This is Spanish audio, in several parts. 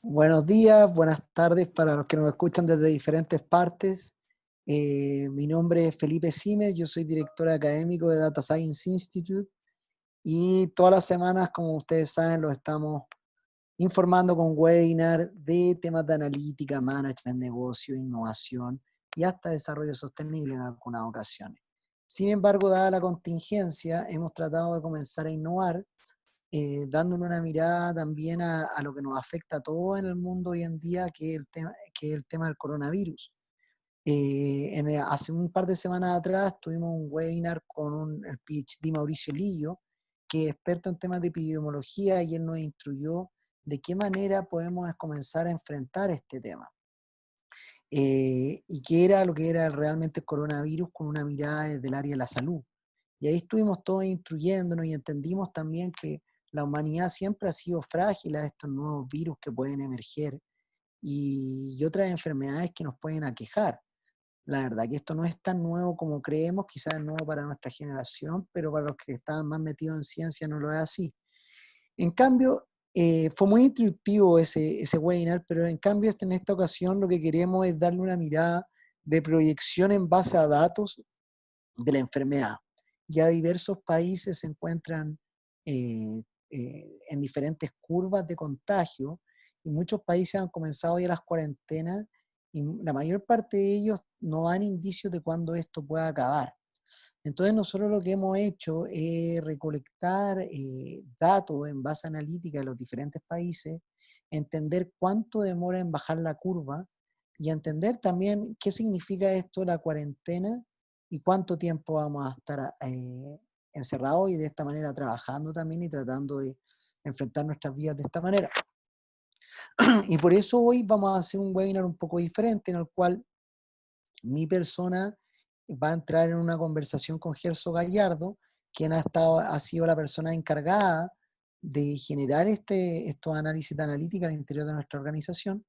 Buenos días, buenas tardes para los que nos escuchan desde diferentes partes. Mi nombre es Felipe Simes, yo soy director académico de Data Science Institute y todas las semanas, como ustedes saben, los estamos informando con webinar de temas de analítica, management, negocio, innovación y hasta desarrollo sostenible en algunas ocasiones. Sin embargo, dada la contingencia, hemos tratado de comenzar a innovar dándole una mirada también a lo que nos afecta a todos en el mundo hoy en día, que es el tema del coronavirus. Hace un par de semanas atrás tuvimos un webinar con el PhD Mauricio Lillo, que es experto en temas de epidemiología, y él nos instruyó de qué manera podemos comenzar a enfrentar este tema. Y qué era lo que era realmente el coronavirus con una mirada desde el área de la salud. Y ahí estuvimos todos instruyéndonos y entendimos también que la humanidad siempre ha sido frágil a estos nuevos virus que pueden emerger y otras enfermedades que nos pueden aquejar. La verdad que esto no es tan nuevo como creemos, quizás es nuevo para nuestra generación, pero para los que estaban más metidos en ciencia no lo es así. En cambio, fue muy instructivo ese webinar, pero en cambio en esta ocasión lo que queremos es darle una mirada de proyección en base a datos de la enfermedad. Ya diversos países se encuentran en diferentes curvas de contagio y muchos países han comenzado ya las cuarentenas y la mayor parte de ellos no dan indicios de cuándo esto pueda acabar. Entonces nosotros lo que hemos hecho es recolectar datos en base analítica de los diferentes países, entender cuánto demora en bajar la curva y entender también qué significa esto la cuarentena y cuánto tiempo vamos a estar encerrados y de esta manera trabajando también y tratando de enfrentar nuestras vidas de esta manera. Y por eso hoy vamos a hacer un webinar un poco diferente en el cual mi persona va a entrar en una conversación con Gerso Gallardo, quien ha sido la persona encargada de generar estos análisis de analítica al interior de nuestra organización.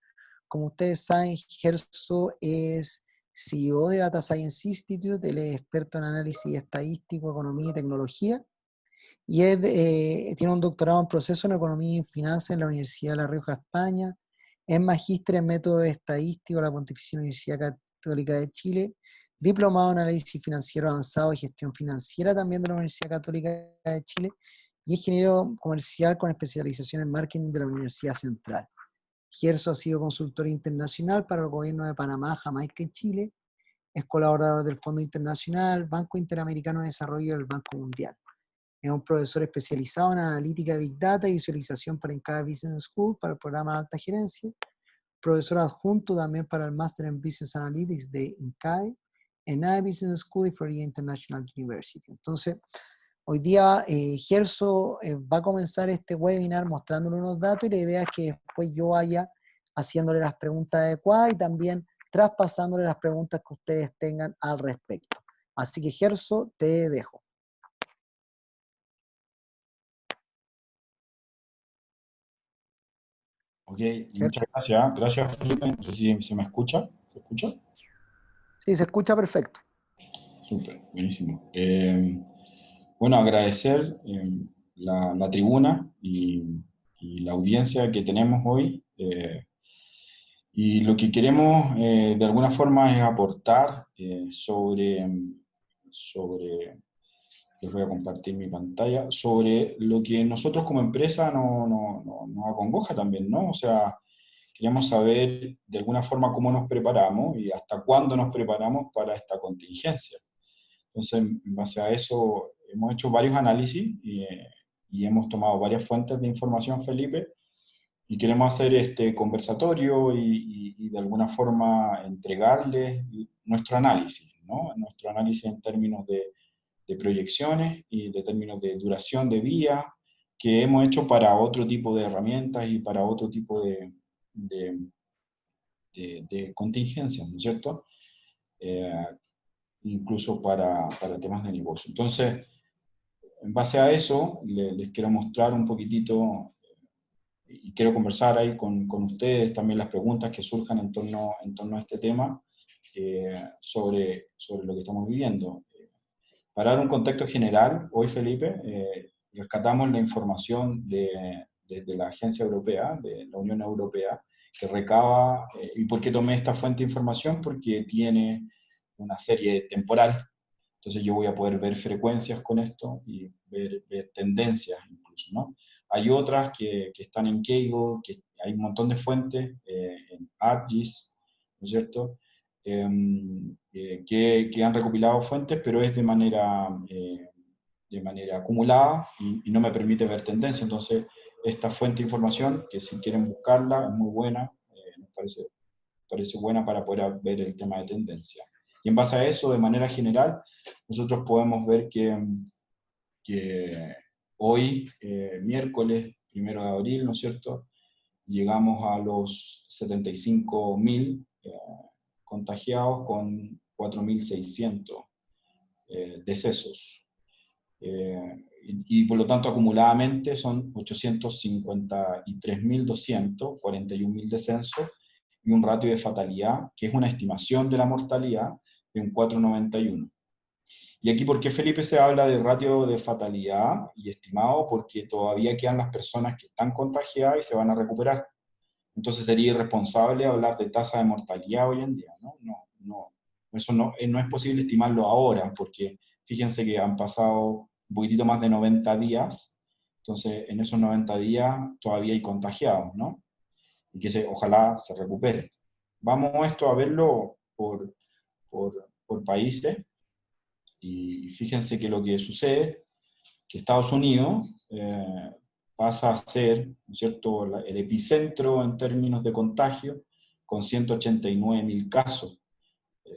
Como ustedes saben, Gerso es CEO de Data Science Institute, él es experto en análisis estadístico, economía y tecnología, y tiene un doctorado en proceso en economía y finanzas en la Universidad de La Rioja, España, es magíster en método estadístico de la Pontificia Universidad Católica de Chile, diplomado en análisis financiero avanzado y gestión financiera también de la Universidad Católica de Chile, y ingeniero comercial con especialización en marketing de la Universidad Central. Gerso ha sido consultor internacional para el gobierno de Panamá, Jamaica y Chile, es colaborador del Fondo Internacional, Banco Interamericano de Desarrollo y el Banco Mundial. Es un profesor especializado en analítica de Big Data y visualización para INCAE Business School para el programa de alta gerencia. Profesor adjunto también para el Master en Business Analytics de INCAE, ENAE Business School y Florida International University. Entonces, hoy día Gerso va a comenzar este webinar mostrándole unos datos y la idea es que después yo vaya haciéndole las preguntas adecuadas y también traspasándole las preguntas que ustedes tengan al respecto. Así que Gerso, te dejo. Ok, muchas gracias. Gracias, Felipe. No sé si se me escucha. ¿Se escucha? Sí, se escucha perfecto. Súper, buenísimo. Bueno, agradecer la tribuna y la audiencia que tenemos hoy. Y lo que queremos de alguna forma es aportar sobre, les voy a compartir mi pantalla, sobre lo que nosotros como empresa nos acongoja también, ¿no? O sea, queríamos saber de alguna forma cómo nos preparamos y hasta cuándo nos preparamos para esta contingencia. Entonces, en base a eso, hemos hecho varios análisis y hemos tomado varias fuentes de información, Felipe, y queremos hacer este conversatorio y de alguna forma entregarles nuestro análisis, ¿no? Nuestro análisis en términos de proyecciones y de términos de duración de día que hemos hecho para otro tipo de herramientas y para otro tipo de, de contingencias, ¿no es cierto? Eh, incluso para temas de negocio. Entonces, en base a eso, les quiero mostrar un poquitito y quiero conversar ahí con ustedes también las preguntas que surjan en torno a este tema sobre lo que estamos viviendo. Para dar un contexto general, hoy, Felipe, rescatamos la información desde la agencia europea, de la Unión Europea, que recaba, ¿y por qué tomé esta fuente de información? Porque tiene una serie temporal, entonces yo voy a poder ver frecuencias con esto y ver tendencias incluso, ¿no? Hay otras que están en Kaggle, que hay un montón de fuentes, en ArcGIS, ¿no es cierto? Que han recopilado fuentes, pero es de manera acumulada y no me permite ver tendencia. Entonces, esta fuente de información, que si quieren buscarla, es muy buena, nos parece buena para poder ver el tema de tendencia. Y en base a eso, de manera general, nosotros podemos ver que hoy, miércoles 1 de abril, ¿no es cierto?, llegamos a los 75.000 contagiados con 4.600 decesos. Y por lo tanto, acumuladamente son 853.200, 41.000 descensos, y un ratio de fatalidad, que es una estimación de la mortalidad, de un 4,91. Y aquí, ¿por qué, Felipe, se habla de ratio de fatalidad y estimado? Porque todavía quedan las personas que están contagiadas y se van a recuperar. Entonces sería irresponsable hablar de tasa de mortalidad hoy en día, ¿no? Eso no es posible estimarlo ahora, porque fíjense que han pasado un poquitito más de 90 días, entonces en esos 90 días todavía hay contagiados, ¿no? Y que ojalá se recupere. Vamos esto a verlo por países, y fíjense que lo que sucede, que Estados Unidos pasa a ser, ¿no es cierto?, el epicentro en términos de contagio, con 189.000 casos,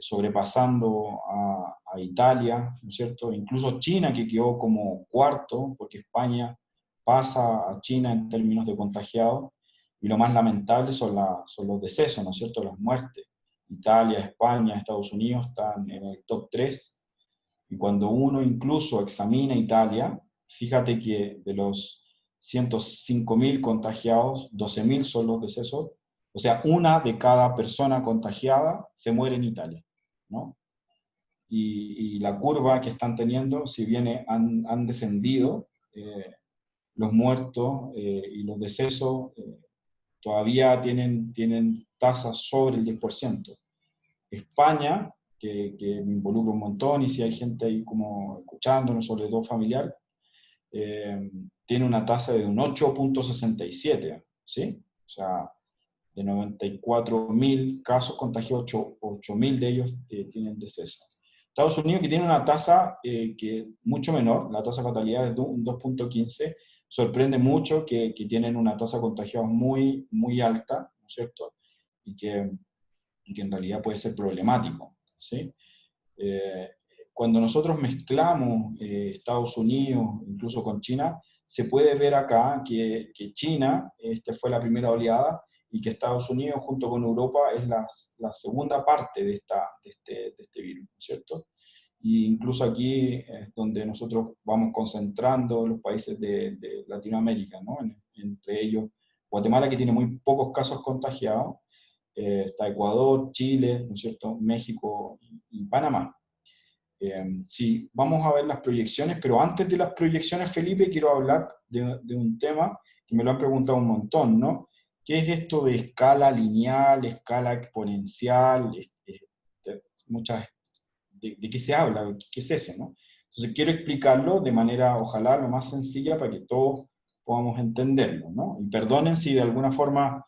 sobrepasando a Italia, ¿no es cierto?, incluso China, que quedó como cuarto, porque España pasa a China en términos de contagiados, y lo más lamentable son los decesos, ¿no es cierto?, las muertes. Italia, España, Estados Unidos están en el top 3, y cuando uno incluso examina Italia, fíjate que de los 105.000 contagiados, 12.000 son los decesos, o sea, una de cada persona contagiada se muere en Italia, ¿no? Y la curva que están teniendo, si bien han descendido, los muertos y los decesos todavía tienen tasas sobre el 10%. España, que me involucra un montón, y si hay gente ahí como escuchándonos, sobre todo familiar, tiene una tasa de un 8,67, ¿sí? O sea, de 94.000 casos contagiados, 8.000 de ellos tienen deceso. Estados Unidos, que tiene una tasa que mucho menor, la tasa de fatalidad es de un 2,15, sorprende mucho que tienen una tasa de contagiados muy, muy alta, ¿no es cierto? Y que en realidad puede ser problemático, ¿sí? Cuando nosotros mezclamos Estados Unidos, incluso con China, se puede ver acá que China fue la primera oleada, y que Estados Unidos junto con Europa es la segunda parte de este virus, ¿cierto? Y incluso aquí es donde nosotros vamos concentrando los países de Latinoamérica, ¿no? Entre ellos Guatemala, que tiene muy pocos casos contagiados, está Ecuador, Chile, ¿no es cierto?, México y Panamá. Sí, vamos a ver las proyecciones, pero antes de las proyecciones, Felipe, quiero hablar de un tema que me lo han preguntado un montón, ¿no? ¿Qué es esto de escala lineal, escala exponencial? ¿De qué se habla? ¿Qué es eso, no? Entonces quiero explicarlo de manera, ojalá, lo más sencilla para que todos podamos entenderlo, ¿no? Y perdonen si de alguna forma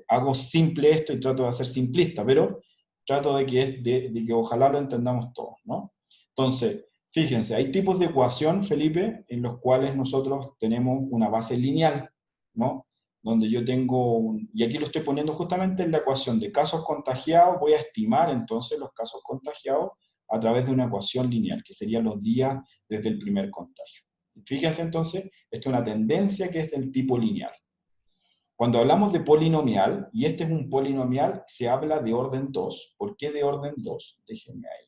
hago simple esto y trato de hacer simplista, pero trato de que ojalá lo entendamos todos, ¿no? Entonces, fíjense, hay tipos de ecuación, Felipe, en los cuales nosotros tenemos una base lineal, ¿no? Donde yo tengo, y aquí lo estoy poniendo justamente en la ecuación de casos contagiados, voy a estimar entonces los casos contagiados a través de una ecuación lineal, que serían los días desde el primer contagio. Fíjense entonces, esto es una tendencia que es del tipo lineal. Cuando hablamos de polinomial, y este es un polinomial, se habla de orden 2. ¿Por qué de orden 2? Déjenme ahí.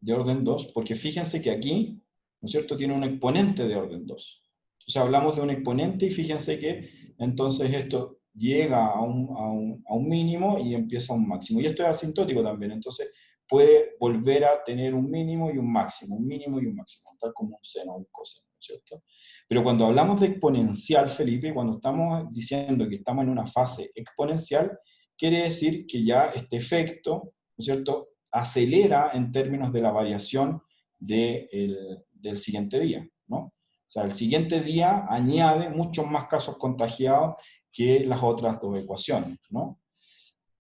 De orden 2, porque fíjense que aquí, ¿no es cierto?, tiene un exponente de orden 2. Entonces hablamos de un exponente y fíjense que entonces esto llega a un mínimo y empieza a un máximo. Y esto es asintótico también, entonces puede volver a tener un mínimo y un máximo, un mínimo y un máximo, tal como un seno o un coseno. ¿cierto? Pero cuando hablamos de exponencial, Felipe, cuando estamos diciendo que estamos en una fase exponencial, quiere decir que ya este efecto, ¿no es cierto?, acelera en términos de la variación del siguiente día, ¿no? O sea, el siguiente día añade muchos más casos contagiados que las otras dos ecuaciones, ¿no?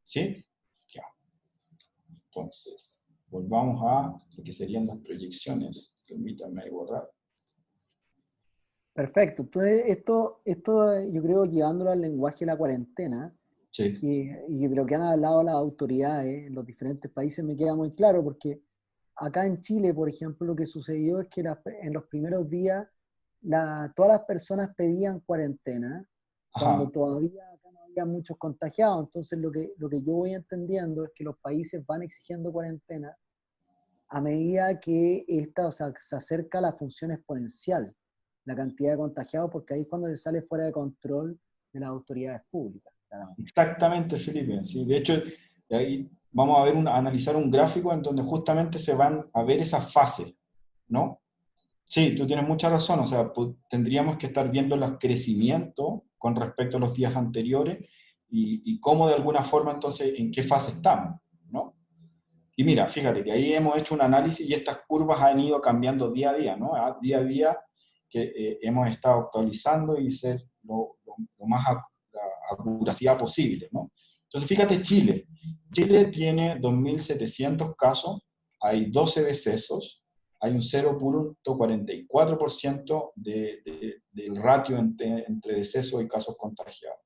¿Sí? Ya. Entonces, volvamos a lo que serían las proyecciones. Permítanme borrar. Perfecto. Entonces, esto yo creo llevándolo al lenguaje de la cuarentena, Sí. y de lo que han hablado las autoridades en los diferentes países me queda muy claro, porque acá en Chile, por ejemplo, lo que sucedió es que en los primeros días todas las personas pedían cuarentena, cuando Ajá. todavía acá no había muchos contagiados. Entonces, lo que yo voy entendiendo es que los países van exigiendo cuarentena a medida que esta, o sea, se acerca a la función exponencial, la cantidad de contagiados, porque ahí es cuando se sale fuera de control de las autoridades públicas, claramente. Exactamente, Felipe. Sí, de hecho, ahí vamos a ver analizar un gráfico en donde justamente se van a ver esas fases, ¿no? Sí, tú tienes mucha razón. O sea, pues, tendríamos que estar viendo los crecimientos con respecto a los días anteriores y cómo de alguna forma entonces en qué fase estamos, ¿no? Y mira, fíjate que ahí hemos hecho un análisis y estas curvas han ido cambiando día a día, ¿no? Día a día que hemos estado actualizando y ser lo más acuracidad posible, ¿no? Entonces, fíjate Chile. Chile tiene 2.700 casos, hay 12 decesos, hay un 0.44% del ratio entre decesos y casos contagiados.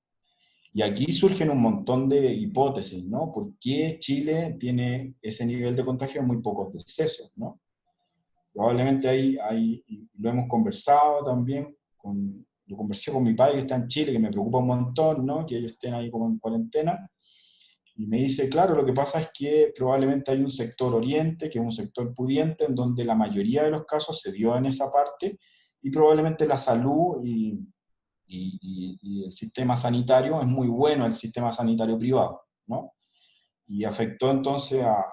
Y aquí surgen un montón de hipótesis, ¿no? ¿Por qué Chile tiene ese nivel de contagio y muy pocos decesos, ¿no? Probablemente lo hemos conversado también, lo conversé con mi padre que está en Chile, que me preocupa un montón, ¿no? Que ellos estén ahí como en cuarentena. Y me dice, claro, lo que pasa es que probablemente hay un sector oriente, que es un sector pudiente, en donde la mayoría de los casos se dio en esa parte, y probablemente la salud y el sistema sanitario es muy bueno, el sistema sanitario privado, ¿no? Y afectó entonces a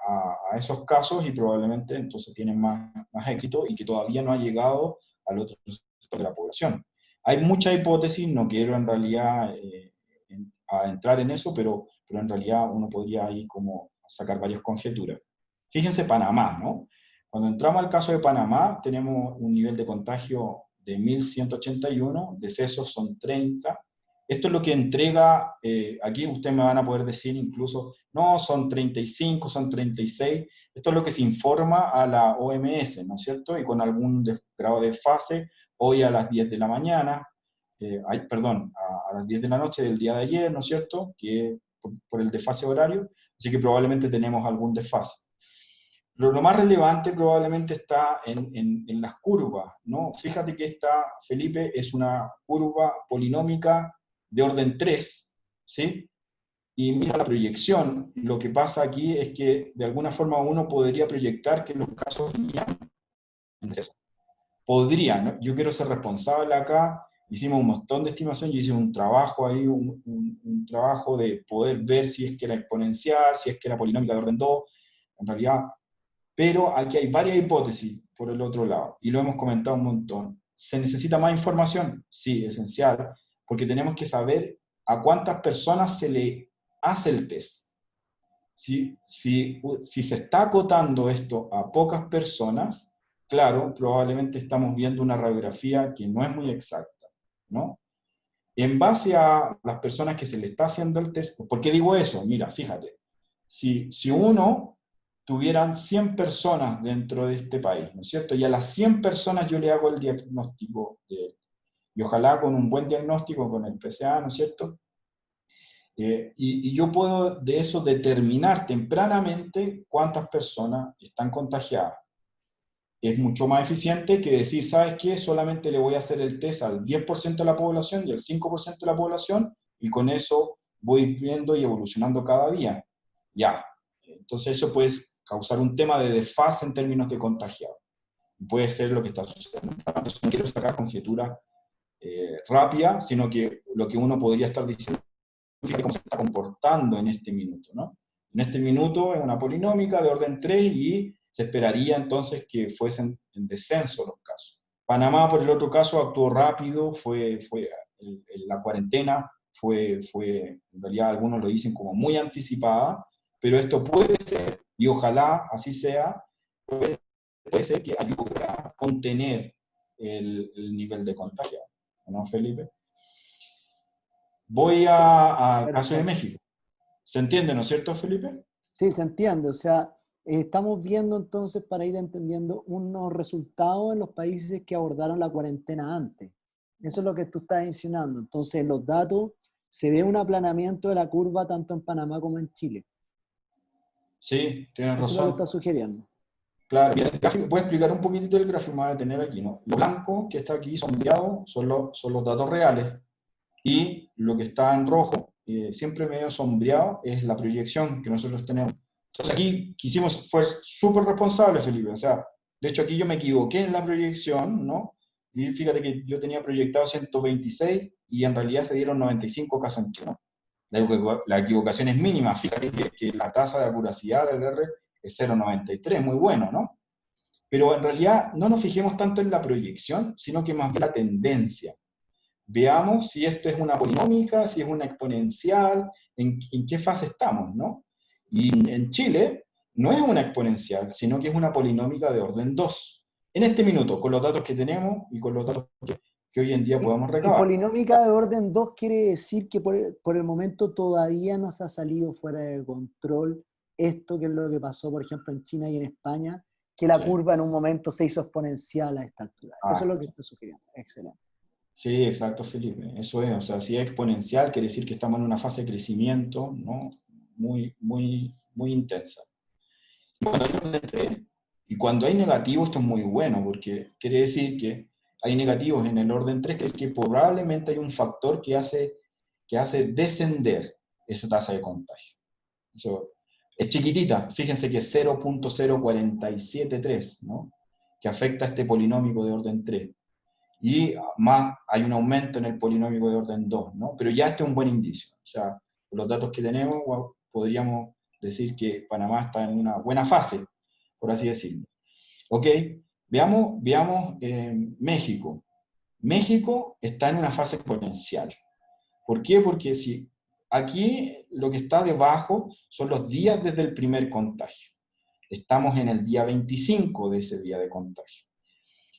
esos casos y probablemente entonces tienen más éxito y que todavía no ha llegado al otro sector de la población. Hay muchas hipótesis, no quiero en realidad entrar en eso, pero en realidad uno podría ahí como sacar varias conjeturas. Fíjense Panamá, ¿no? Cuando entramos al caso de Panamá, tenemos un nivel de contagio de 1.181, decesos son 30. Esto es lo que entrega, aquí ustedes me van a poder decir incluso, no, son 35, son 36. Esto es lo que se informa a la OMS, ¿no es cierto? Y con algún grado de fase, hoy a las 10 de la mañana, perdón, a las 10 de la noche del día de ayer, ¿no es cierto? Que por el desfase horario, así que probablemente tenemos algún desfase. Lo más relevante probablemente está en las curvas, ¿no? Fíjate que esta, Felipe, es una curva polinómica de orden 3, ¿sí? Y mira la proyección. Lo que pasa aquí es que de alguna forma uno podría proyectar que los casos irían en deceso. Podría, ¿no? Yo quiero ser responsable acá. Hicimos un montón de estimación, yo hice un trabajo ahí, un trabajo de poder ver si es que era exponencial, si es que era polinómica de orden 2. En realidad, pero aquí hay varias hipótesis por el otro lado, y lo hemos comentado un montón. ¿Se necesita más información? Sí, esencial, porque tenemos que saber a cuántas personas se le hace el test. Si se está acotando esto a pocas personas, claro, probablemente estamos viendo una radiografía que no es muy exacta, ¿no? En base a las personas que se le está haciendo el test, ¿por qué digo eso? Mira, fíjate, si uno tuvieran 100 personas dentro de este país, ¿no es cierto? Y a las 100 personas yo le hago el diagnóstico y ojalá con un buen diagnóstico, con el PCA, ¿no es cierto? Y yo puedo de eso determinar tempranamente cuántas personas están contagiadas. Es mucho más eficiente que decir, ¿sabes qué? Solamente le voy a hacer el test al 10% de la población y al 5% de la población, y con eso voy viendo y evolucionando cada día. Ya. Entonces eso puede causar un tema de desfase en términos de contagiados. Puede ser lo que está sucediendo. Entonces, no quiero sacar conjeturas rápidas, sino que lo que uno podría estar diciendo es cómo se está comportando en este minuto, ¿no? En este minuto es una polinómica de orden 3 y se esperaría entonces que fuesen en descenso los casos. Panamá, por el otro caso, actuó rápido, la cuarentena fue, en realidad algunos lo dicen como muy anticipada, pero esto puede ser, y ojalá así sea, puede ser que ayude a contener el nivel de contagio, ¿no, Felipe? Voy al caso de Perfecto. México. ¿Se entiende, no es cierto, Felipe? Sí, se entiende. O sea, estamos viendo entonces para ir entendiendo unos resultados en los países que abordaron la cuarentena antes. Eso es lo que tú estás insinuando. Entonces, en los datos se ve un aplanamiento de la curva tanto en Panamá como en Chile. Sí, tienes Eso es lo que razón. estás sugiriendo. Claro, mira, el gráfico, voy a explicar un poquitito el gráfico, me voy a detener aquí, ¿no? Lo blanco que está aquí sombreado son los datos reales, y lo que está en rojo, siempre medio sombreado, es la proyección que nosotros tenemos. Entonces aquí fue súper responsable, Felipe, o sea, de hecho aquí yo me equivoqué en la proyección, ¿no? Y fíjate que yo tenía proyectado 126 y en realidad se dieron 95 casos en Chile, ¿no? La equivocación es mínima, fíjate que la tasa de acuracidad del R es 0,93, muy bueno, ¿no? Pero en realidad no nos fijemos tanto en la proyección, sino que más bien la tendencia. Veamos si esto es una polinómica, si es una exponencial, en qué fase estamos, ¿no? Y en Chile no es una exponencial, sino que es una polinómica de orden 2. En este minuto, con los datos que tenemos y con los datos que hoy en día podemos Y recabar. polinómica de orden 2 quiere decir que por el momento todavía no se ha salido fuera de control esto que es lo que pasó, por ejemplo, en China y en España, que la Sí. curva en un momento se hizo exponencial a esta altura. Eso es Ah, lo que está sugiriendo. Excelente. sí, exacto, Felipe. Eso es, o sea, si es exponencial, quiere decir que estamos en una fase de crecimiento, ¿no? Muy intensa. Y cuando hay orden 3, y cuando hay negativo, esto es muy bueno, porque quiere decir que hay negativos en el orden 3, que es que probablemente hay un factor que hace descender esa tasa de contagio. Eso es chiquitita, fíjense que es 0,0473, ¿no? Que afecta a este polinómico de orden 3. Y más hay un aumento en el polinómico de orden 2, ¿no? Pero ya este es un buen indicio. O sea, con los datos que tenemos, well, podríamos decir que Panamá está en una buena fase, por así decirlo. Ok, veamos México. México está en una fase exponencial. ¿Por qué? Porque si aquí lo que está debajo son los días desde el primer contagio. Estamos en el día 25 de ese día de contagio.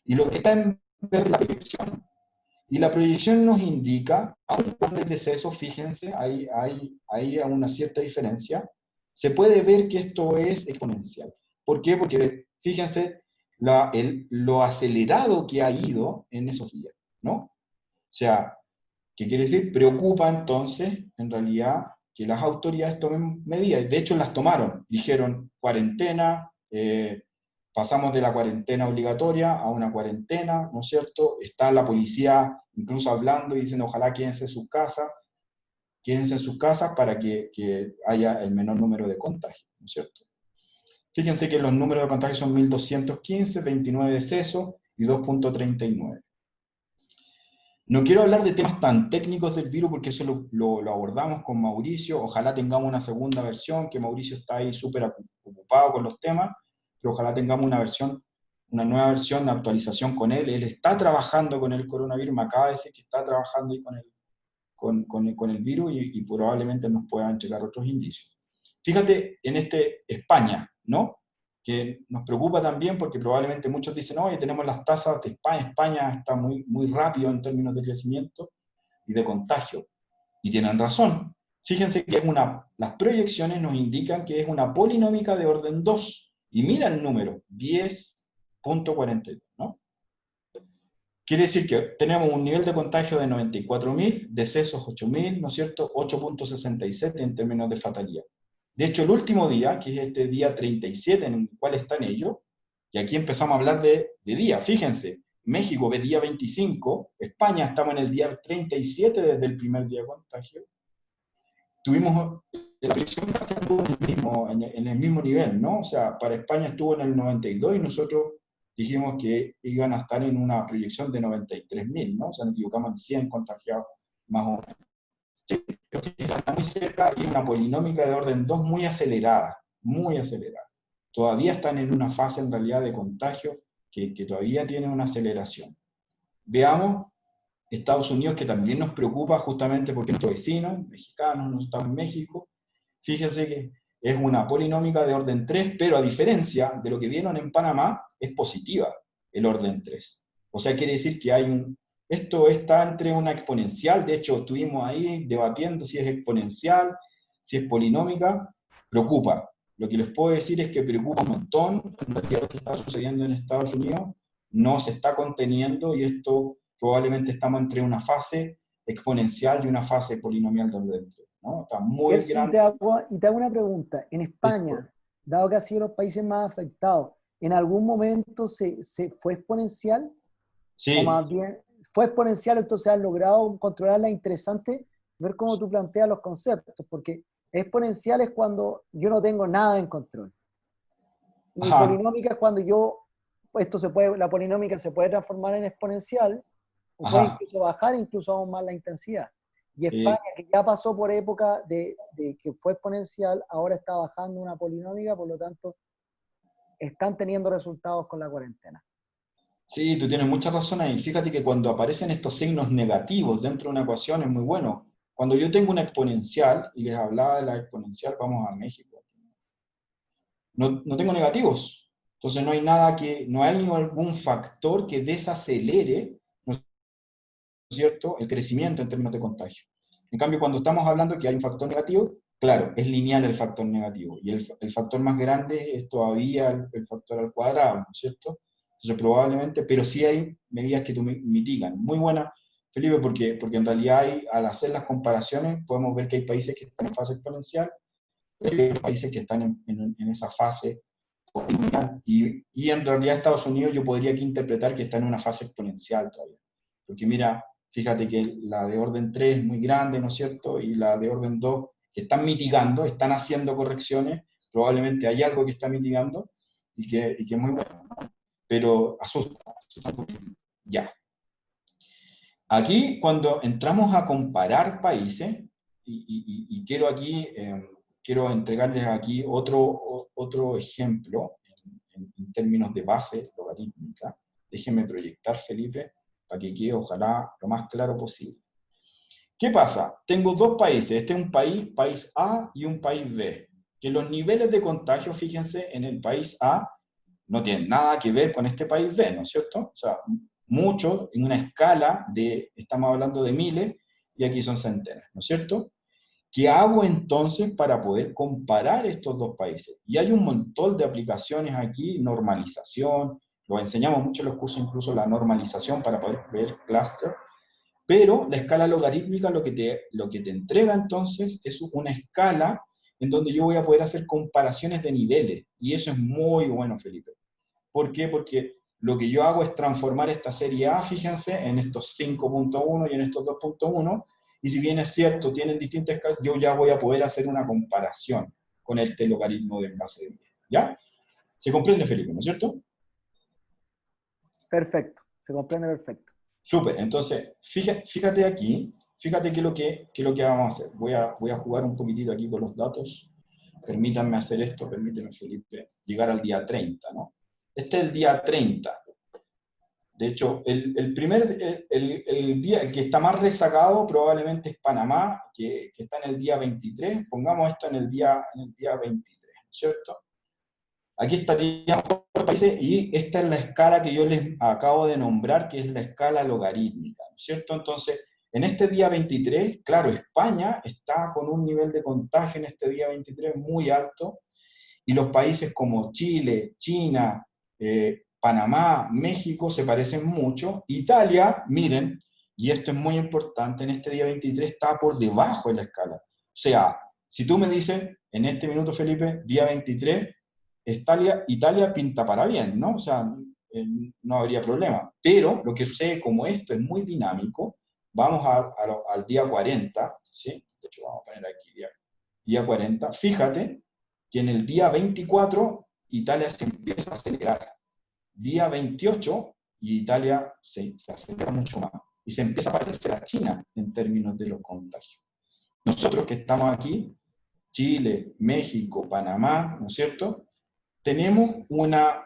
Y lo que está en verde es la proyección. Y la proyección nos indica, aún cuando hay decesos, fíjense, hay una cierta diferencia, se puede ver que esto es exponencial. ¿Por qué? Porque fíjense lo acelerado que ha ido en esos días, ¿no? O sea, ¿qué quiere decir? Preocupa entonces, en realidad, que las autoridades tomen medidas. De hecho, las tomaron. Dijeron cuarentena, pasamos de la cuarentena obligatoria a una cuarentena, ¿no es cierto? Está la policía incluso hablando y diciendo, ojalá quédense en sus casas para que haya el menor número de contagios, ¿no es cierto? Fíjense que los números de contagios son 1.215, 29 decesos y 2,39. No quiero hablar de temas tan técnicos del virus porque eso lo abordamos con Mauricio. Ojalá tengamos una segunda versión, que Mauricio está ahí súper ocupado con los temas, pero ojalá tengamos una nueva versión de actualización con él. Él está trabajando con el coronavirus, me acaba de decir que está trabajando ahí con el virus y probablemente nos puedan llegar otros indicios. Fíjate en España, ¿no? Que nos preocupa también porque probablemente muchos dicen, oye, tenemos las tasas de España, España está muy rápido en términos de crecimiento y de contagio. Y tienen razón. Fíjense que las proyecciones nos indican que es una polinómica de orden 2. Y mira el número, 10,42, ¿no? Quiere decir que tenemos un nivel de contagio de 94.000, decesos 8.000, ¿no es cierto? 8,67 en términos de fatalidad. De hecho, el último día, que es este día 37 en el cual están ellos, y aquí empezamos a hablar de día, fíjense, México es día 25, España estamos en el día 37 desde el primer día de contagio, tuvimos la presión estuvo en el mismo nivel, ¿no? O sea, para España estuvo en el 92 y nosotros dijimos que iban a estar en una proyección de 93.000, ¿no? O sea, nos equivocamos en 100 contagiados más o menos. Sí, está muy cerca y una polinómica de orden 2 muy acelerada, muy acelerada. Todavía están en una fase en realidad de contagio que todavía tiene una aceleración. veamos Estados Unidos, que también nos preocupa justamente porque nuestros vecinos, mexicanos, no estamos en México. Fíjense que es una polinómica de orden 3, pero a diferencia de lo que vieron en Panamá, es positiva el orden 3. O sea, quiere decir que esto está entre una exponencial, de hecho estuvimos ahí debatiendo si es exponencial, si es polinómica, preocupa. Lo que les puedo decir es que preocupa un montón, en realidad lo que está sucediendo en Estados Unidos no se está conteniendo y esto probablemente estamos entre una fase exponencial y una fase polinomial de orden 3, ¿no? Está muy Gerson, grande. y te hago una pregunta. En España, dado que ha sido los países más afectados, ¿en algún momento se fue exponencial? O Sí, más bien, fue exponencial, entonces has logrado controlarla. Interesante ver cómo tú planteas los conceptos, porque exponencial es cuando yo no tengo nada en control. Y ajá, polinómica es cuando la polinómica se puede transformar en exponencial, o puede ajá. incluso bajar incluso aún más la intensidad. Y España, Eh, que ya pasó por época de que fue exponencial, ahora está bajando una polinómica, por lo tanto, están teniendo resultados con la cuarentena. sí, tú tienes mucha razón ahí. Fíjate que cuando aparecen estos signos negativos dentro de una ecuación es muy bueno. Cuando yo tengo una exponencial, y les hablaba de la exponencial, vamos a México, no tengo negativos. Entonces no hay algún factor que desacelere, ¿no es cierto?, el crecimiento en términos de contagio. En cambio, cuando estamos hablando que hay un factor negativo, claro, es lineal el factor negativo, y el factor más grande es todavía el factor al cuadrado, ¿no es cierto? Entonces, probablemente, pero sí hay medidas que mitigan. Muy buena, Felipe, porque en realidad al hacer las comparaciones podemos ver que hay países que están en fase exponencial, pero hay países que están en esa fase exponencial, y en realidad Estados Unidos yo podría aquí interpretar que está en una fase exponencial todavía. Porque mira, fíjate que la de orden 3 es muy grande, ¿no es cierto? Y la de orden 2 que están mitigando, están haciendo correcciones, probablemente hay algo que está mitigando y que es muy bueno, pero asusta un poquito. Ya. Aquí, cuando entramos a comparar países, y quiero aquí, quiero entregarles aquí otro ejemplo en términos de base logarítmica. Déjenme proyectar, Felipe, para que quede ojalá lo más claro posible. ¿Qué pasa? Tengo dos países, este es un país A y un país B, que los niveles de contagio, fíjense, en el país A no tienen nada que ver con este país B, ¿no es cierto? O sea, mucho en una escala estamos hablando de miles, y aquí son centenas, ¿no es cierto? ¿Qué hago entonces para poder comparar estos dos países? Y hay un montón de aplicaciones aquí, normalización, lo enseñamos mucho en los cursos, incluso la normalización para poder ver clúster. Pero la escala logarítmica lo que te entrega entonces es una escala en donde yo voy a poder hacer comparaciones de niveles. Y eso es muy bueno, Felipe. ¿Por qué? Porque lo que yo hago es transformar esta serie A, fíjense, en estos 5.1 y en estos 2.1, y si bien es cierto, tienen distintas escalas, yo ya voy a poder hacer una comparación con este logaritmo de base de 10. ¿Ya? ¿Se comprende, Felipe, no es cierto? Perfecto, se comprende perfecto. Súper, entonces, fíjate aquí, fíjate qué es lo que vamos a hacer. Voy a jugar un poquitito aquí con los datos. Permítanme hacer esto, permíteme, Felipe, llegar al día 30, ¿no? Este es el día 30. De hecho, el día, el que está más rezagado probablemente es Panamá, que está en el día 23. Pongamos esto en el día 23, ¿no es cierto? Aquí estaríamos los países, y esta es la escala que yo les acabo de nombrar, que es la escala logarítmica, ¿no es cierto? Entonces, en este día 23, claro, España está con un nivel de contagio en este día 23 muy alto, y los países como Chile, China, Panamá, México se parecen mucho. Italia, miren, y esto es muy importante, en este día 23 está por debajo de la escala. O sea, si tú me dices, en este minuto, Felipe, día 23, Italia pinta para bien, ¿no? O sea, no habría problema. Pero lo que sucede, como esto es muy dinámico, vamos al día 40, ¿sí? De hecho, vamos a poner aquí día 40. Fíjate que en el día 24 Italia se empieza a acelerar. Día 28 y Italia se acelera mucho más. Y se empieza a parecer a China en términos de los contagios. Nosotros que estamos aquí, Chile, México, Panamá, ¿no es cierto? Tenemos una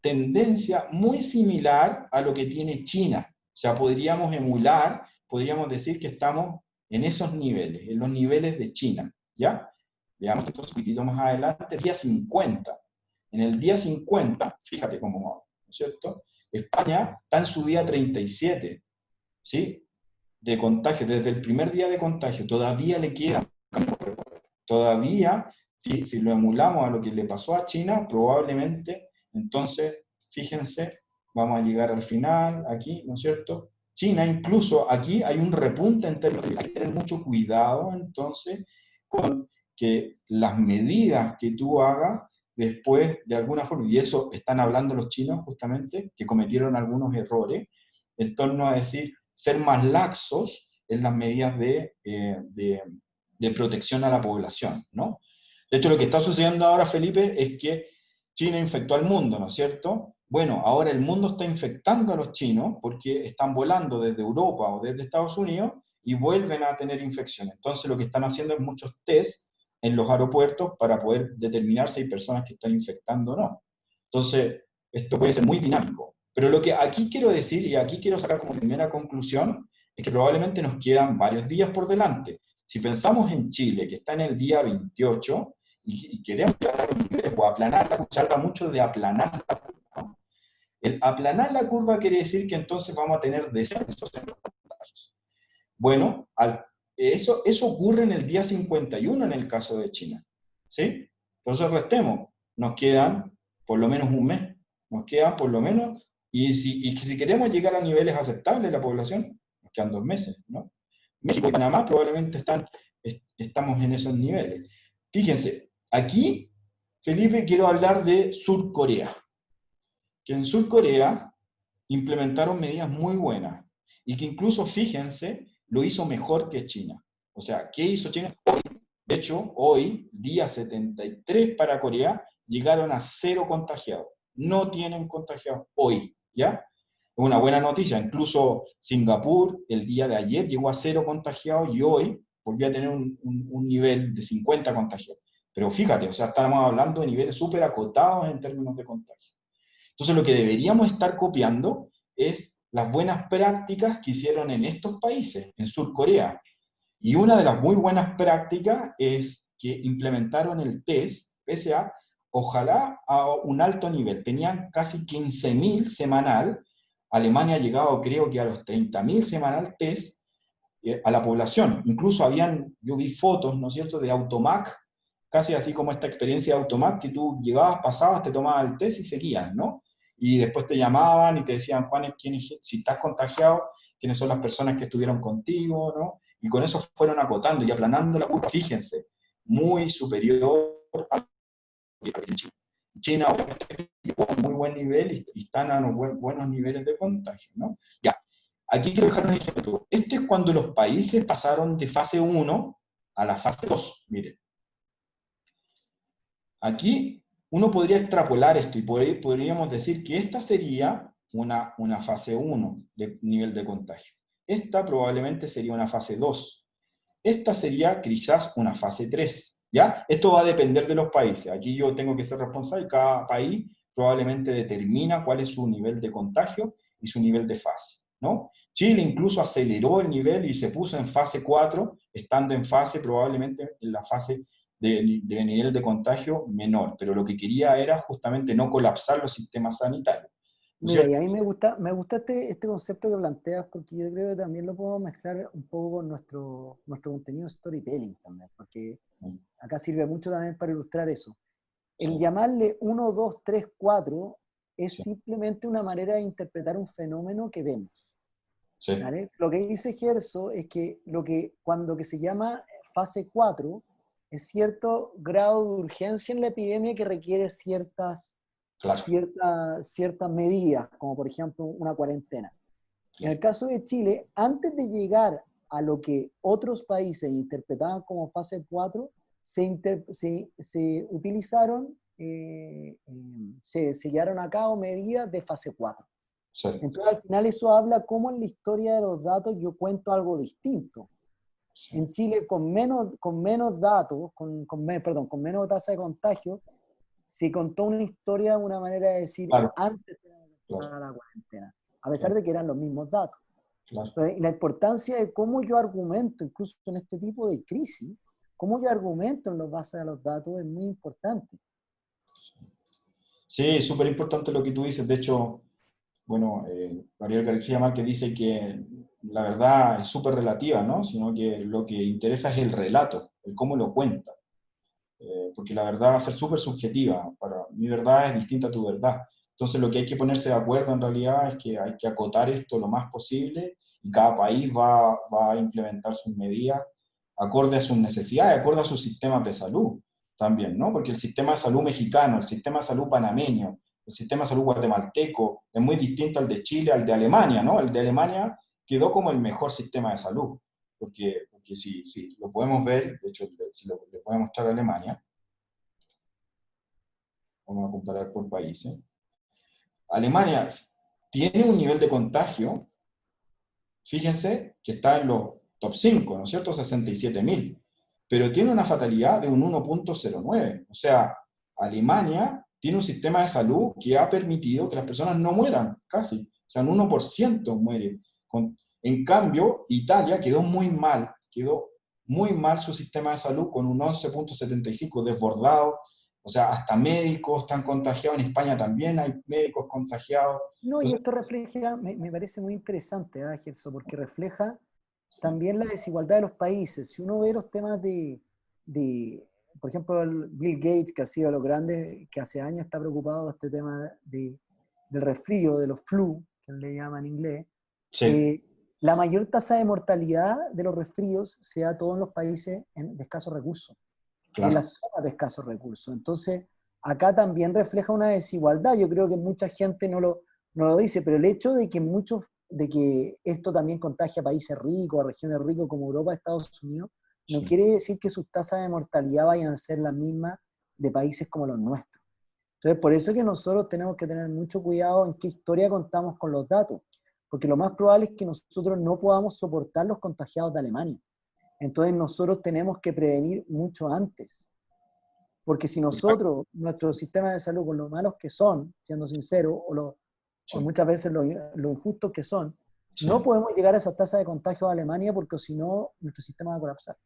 tendencia muy similar a lo que tiene China. O sea, podríamos emular, podríamos decir que estamos en esos niveles, en los niveles de China, ¿ya? Veamos entonces un poquitito más adelante, día 50. En el día 50, fíjate cómo va, ¿no es cierto? España está en su día 37, ¿sí? De contagio, desde el primer día de contagio, todavía le queda, todavía, si lo emulamos a lo que le pasó a China, probablemente, entonces, fíjense, vamos a llegar al final, aquí, ¿no es cierto? China, incluso aquí hay un repunte en términos de hay que tener mucho cuidado, entonces, con que las medidas que tú hagas después, de alguna forma, y eso están hablando los chinos justamente, que cometieron algunos errores, en torno a decir, ser más laxos en las medidas de protección a la población, ¿no? De hecho, lo que está sucediendo ahora, Felipe, es que China infectó al mundo, ¿no es cierto? Bueno, ahora el mundo está infectando a los chinos porque están volando desde Europa o desde Estados Unidos y vuelven a tener infección. Entonces, lo que están haciendo es muchos test en los aeropuertos para poder determinar si hay personas que están infectando o no. Entonces, esto puede ser muy dinámico. Pero lo que aquí quiero decir, y aquí quiero sacar como primera conclusión, es que probablemente nos quedan varios días por delante. Si pensamos en Chile, que está en el día 28, y queremos llegar a los niveles, o aplanar la curva, se habla mucho de aplanar la curva, ¿no? El aplanar la curva quiere decir que entonces vamos a tener descensos en los contagios. Bueno, eso ocurre en el día 51 en el caso de China, ¿sí? Por eso restemos, nos quedan por lo menos un mes, nos quedan por lo menos, y si queremos llegar a niveles aceptables de la población, nos quedan 2 meses, ¿no? México y Panamá probablemente estamos en esos niveles. Fíjense, aquí, Felipe, quiero hablar de Sur Corea, que en Sur Corea implementaron medidas muy buenas y que incluso, fíjense, lo hizo mejor que China. O sea, ¿qué hizo China? Hoy, de hecho, hoy, día 73 para Corea, llegaron a 0 contagiados. No tienen contagiados hoy, ¿ya? Es una buena noticia. Incluso Singapur, el día de ayer, llegó a 0 contagiados y hoy volvió a tener un nivel de 50 contagiados. Pero fíjate, o sea, estamos hablando de niveles súper acotados en términos de contagio. Entonces, lo que deberíamos estar copiando es las buenas prácticas que hicieron en estos países, en Sur Corea. Y una de las muy buenas prácticas es que implementaron el test PSA, ojalá a un alto nivel. Tenían casi 15.000 semanal. Alemania ha llegado, creo que a los 30.000 semanal test a la población. Incluso yo vi fotos, ¿no es cierto?, de Automac, casi así como esta experiencia de Automac, que tú llegabas, pasabas, te tomabas el test y seguías, ¿no? Y después te llamaban y te decían, Juan, si estás contagiado, quiénes son las personas que estuvieron contigo, ¿no? Y con eso fueron acotando y aplanando la curva, fíjense, muy superior a China. China, obviamente, llegó a un muy buen nivel y están a buenos niveles de contagio, ¿no? Ya, aquí quiero dejar un ejemplo. Esto es cuando los países pasaron de fase 1 a la fase 2. Miren, aquí uno podría extrapolar esto y podríamos decir que esta sería una fase 1 de nivel de contagio. Esta probablemente sería una fase 2. Esta sería quizás una fase 3. ¿Ya? Esto va a depender de los países. Aquí yo tengo que ser responsable. Cada país probablemente determina cuál es su nivel de contagio y su nivel de fase, ¿no? Chile incluso aceleró el nivel y se puso en fase 4, estando en fase probablemente en la fase de nivel de contagio menor, pero lo que quería era justamente no colapsar los sistemas sanitarios. ¿No es Mira, y cierto? a mí me gusta este concepto que planteas porque yo creo que también lo podemos mezclar un poco con nuestro contenido storytelling también, porque acá sirve mucho también para ilustrar eso. El Sí, llamarle 1, 2, 3, 4 es sí, simplemente una manera de interpretar un fenómeno que vemos. sí, ¿Vale? Lo que dice Gerso es que, cuando que se llama fase 4 es cierto grado de urgencia en la epidemia que requiere claro, ciertas medidas, como por ejemplo una cuarentena. En claro. el caso de Chile, antes de llegar a lo que otros países interpretaban como fase 4, se utilizaron, se llevaron a cabo medidas de fase 4. Sí, Entonces, al final eso habla cómo en la historia de los datos yo cuento algo distinto. sí, En Chile, con menos datos, con menos tasa de contagio, se contó una historia de una manera de decir claro, antes de claro, la cuarentena, a pesar claro. de que eran los mismos datos. claro. Entonces, y la importancia de cómo yo argumento, incluso en este tipo de crisis, cómo yo argumento en los bases de los datos es muy importante. Sí, es súper importante lo que tú dices. De hecho, bueno, Gabriel García Márquez dice que la verdad es súper relativa, ¿no? Sino que lo que interesa es el relato, el cómo lo cuenta. Porque la verdad va a ser súper subjetiva. Para mi verdad es distinta a tu verdad. Entonces lo que hay que ponerse de acuerdo en realidad es que hay que acotar esto lo más posible y cada país va a implementar sus medidas acorde a sus necesidades, acorde a sus sistemas de salud también, ¿no? Porque el sistema de salud mexicano, el sistema de salud panameño, el sistema de salud guatemalteco es muy distinto al de Chile, al de Alemania, ¿no? El de Alemania quedó como el mejor sistema de salud, porque si lo podemos ver, de hecho, si le podemos mostrar a Alemania, vamos a comparar por países. Alemania tiene un nivel de contagio, fíjense, que está en los top 5, ¿no es cierto? 67.000, pero tiene una fatalidad de un 1.09. O sea, Alemania tiene un sistema de salud que ha permitido que las personas no mueran, casi. O sea, un 1% muere. En cambio, Italia quedó muy mal su sistema de salud con un 11.75 desbordado. O sea, hasta médicos están contagiados. En España también hay médicos contagiados. No, y Entonces, esto refleja, me parece muy interesante, Gerson, porque refleja también la desigualdad de los países. Si uno ve los temas de, por ejemplo, el Bill Gates, que ha sido lo grande, que hace años está preocupado de este tema del resfrío, de los flu, que le llaman en inglés, sí, eh, la mayor tasa de mortalidad de los resfríos se da a todos los países de escasos recursos y en claro. las zonas de escasos recursos. Entonces, acá también refleja una desigualdad. Yo creo que mucha gente no lo dice, pero el hecho de que esto también contagia a países ricos, a regiones ricas como Europa, Estados Unidos, no Sí. quiere decir que sus tasas de mortalidad vayan a ser las mismas de países como los nuestros. Entonces, por eso es que nosotros tenemos que tener mucho cuidado en qué historia contamos con los datos, porque lo más probable es que nosotros no podamos soportar los contagiados de Alemania. Entonces, nosotros tenemos que prevenir mucho antes, porque si Exacto. nosotros, nuestro sistema de salud, con lo malos que son, siendo sinceros, o Sí, muchas veces lo injustos que son, no sí. podemos llegar a esas tasas de contagio de Alemania porque si no, nuestro sistema va a colapsar.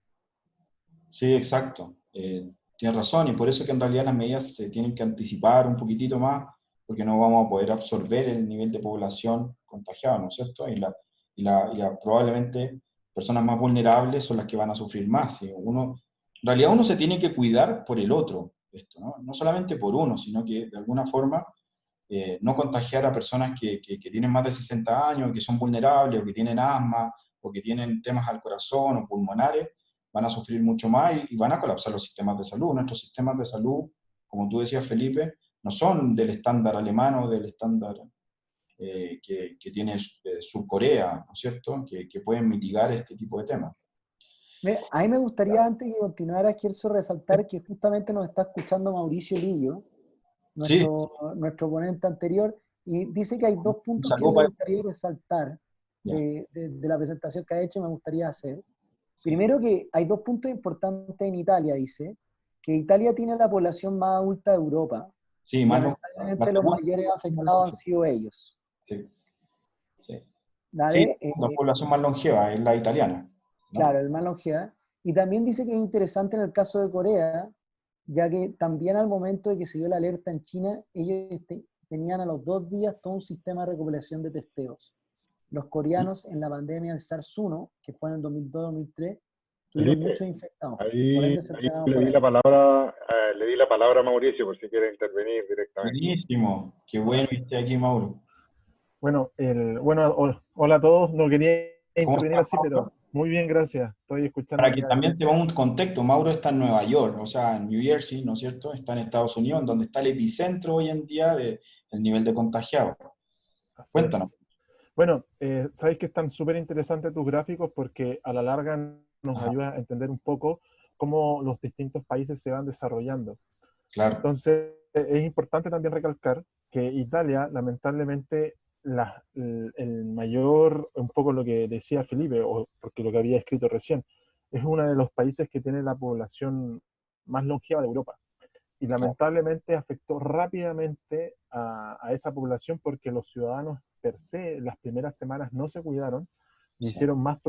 Sí, exacto. Tienes razón, y por eso que en realidad las medidas se tienen que anticipar un poquitito más, porque no vamos a poder absorber el nivel de población contagiada, ¿no es cierto? Probablemente personas más vulnerables son las que van a sufrir más. ¿Sí? En realidad uno se tiene que cuidar por el otro, esto, ¿no? No solamente por uno, sino que de alguna forma no contagiar a personas que tienen más de 60 años, que son vulnerables, o que tienen asma, o que tienen temas al corazón o pulmonares, van a sufrir mucho más y van a colapsar los sistemas de salud. Nuestros sistemas de salud, como tú decías, Felipe, no son del estándar alemán o del estándar que tiene Surcorea, ¿no es cierto?, que pueden mitigar este tipo de temas. Mira, a mí me gustaría, antes de continuar, Gerson, resaltar que justamente nos está escuchando Mauricio Lillo, Sí, nuestro ponente anterior, y dice que hay dos un puntos que saludo le para... gustaría resaltar Ya, de la presentación que ha hecho, me gustaría hacer. sí. Primero que hay dos puntos importantes en Italia, dice, que Italia tiene la población más adulta de Europa, Sí, y más longeva, la lamentablemente los segunda mayores población más afectados han longeva. sido ellos. Sí, sí. Sí, ¿Vale? la población más longeva es la italiana, ¿no? Claro, el más longeva. Y también dice que es interesante en el caso de Corea, ya que también al momento de que se dio la alerta en China, ellos tenían a los 2 días todo un sistema de recopilación de testeos. Los coreanos en la pandemia del SARS-1, que fue en el 2002-2003, tuvieron Felipe, muchos infectados. Por ahí, ende se ahí entrenaron le por di ahí. la palabra, le di la palabra a Mauricio por si quiere intervenir directamente. Buenísimo, qué bueno que esté aquí, Mauro. Bueno, hola a todos. No quería ¿Cómo intervenir estás, así, pero Mauro? muy bien, gracias. Estoy escuchando Para que acá también atento. te un contexto, Mauro está en Nueva York, o sea, en New Jersey, ¿no es cierto? Está en Estados Unidos, en donde está el epicentro hoy en día del nivel de contagiados. Así Cuéntanos. es. Bueno, sabéis que están súper interesantes tus gráficos porque a la larga nos Ajá, ayuda a entender un poco cómo los distintos países se van desarrollando. claro. Entonces, es importante también recalcar que Italia, lamentablemente, el mayor, un poco lo que decía Felipe, o porque lo que había escrito recién, es uno de los países que tiene la población más longeva de Europa. Y Claro. lamentablemente afectó rápidamente a esa población porque los ciudadanos per se, las primeras semanas no se cuidaron y Sí. hicieron más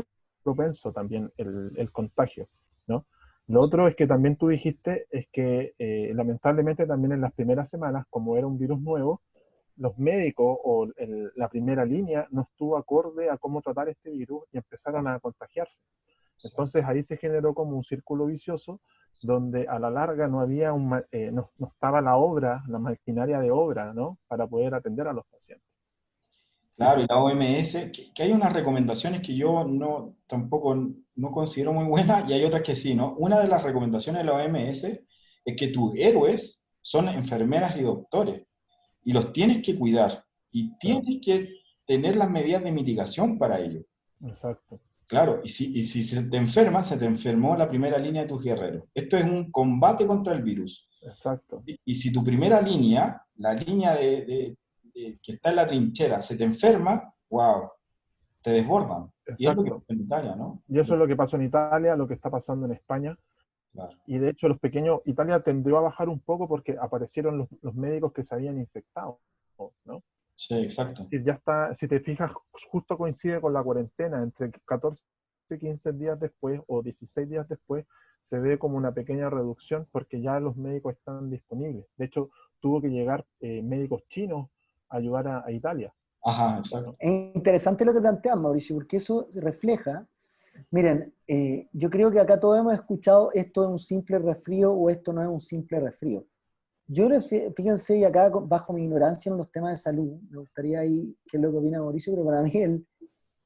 propenso también el contagio, ¿no? Lo otro es que también tú dijiste es que lamentablemente también en las primeras semanas, como era un virus nuevo, los médicos o la primera línea no estuvo acorde a cómo tratar este virus y empezaron a contagiarse. Entonces ahí se generó como un círculo vicioso donde a la larga no había no estaba la obra, la maquinaria de obra, ¿no? Para poder atender a los pacientes. Claro, y la OMS, que hay unas recomendaciones que yo no, tampoco no considero muy buenas y hay otras que sí, ¿no? Una de las recomendaciones de la OMS es que tus héroes son enfermeras y doctores y los tienes que cuidar y Claro, tienes que tener las medidas de mitigación para ello. exacto, Claro, y si se te enferma, se te enfermó la primera línea de tus guerreros. Esto es un combate contra el virus. exacto, Y si tu primera línea, la línea que está en la trinchera, se te enferma, wow, te desbordan. Y es lo que exacto. pasa en Italia, ¿no? Y eso es lo que pasó en Italia, lo que está pasando en España. Claro. Y de hecho, Italia tendió a bajar un poco porque aparecieron los médicos que se habían infectado, ¿no? Sí, exacto. Si ya está, si te fijas, justo coincide con la cuarentena, entre 14 y 15 días después o 16 días después, se ve como una pequeña reducción porque ya los médicos están disponibles. De hecho, tuvo que llegar médicos chinos a ayudar a Italia, Ajá, exacto. ¿no? Es interesante lo que planteas, Mauricio, porque eso refleja, miren, yo creo que acá todos hemos escuchado esto es un simple resfrío o esto no es un simple resfrío. Fíjense, y acá bajo mi ignorancia en los temas de salud, me gustaría ahí qué es lo que opina Mauricio, pero para mí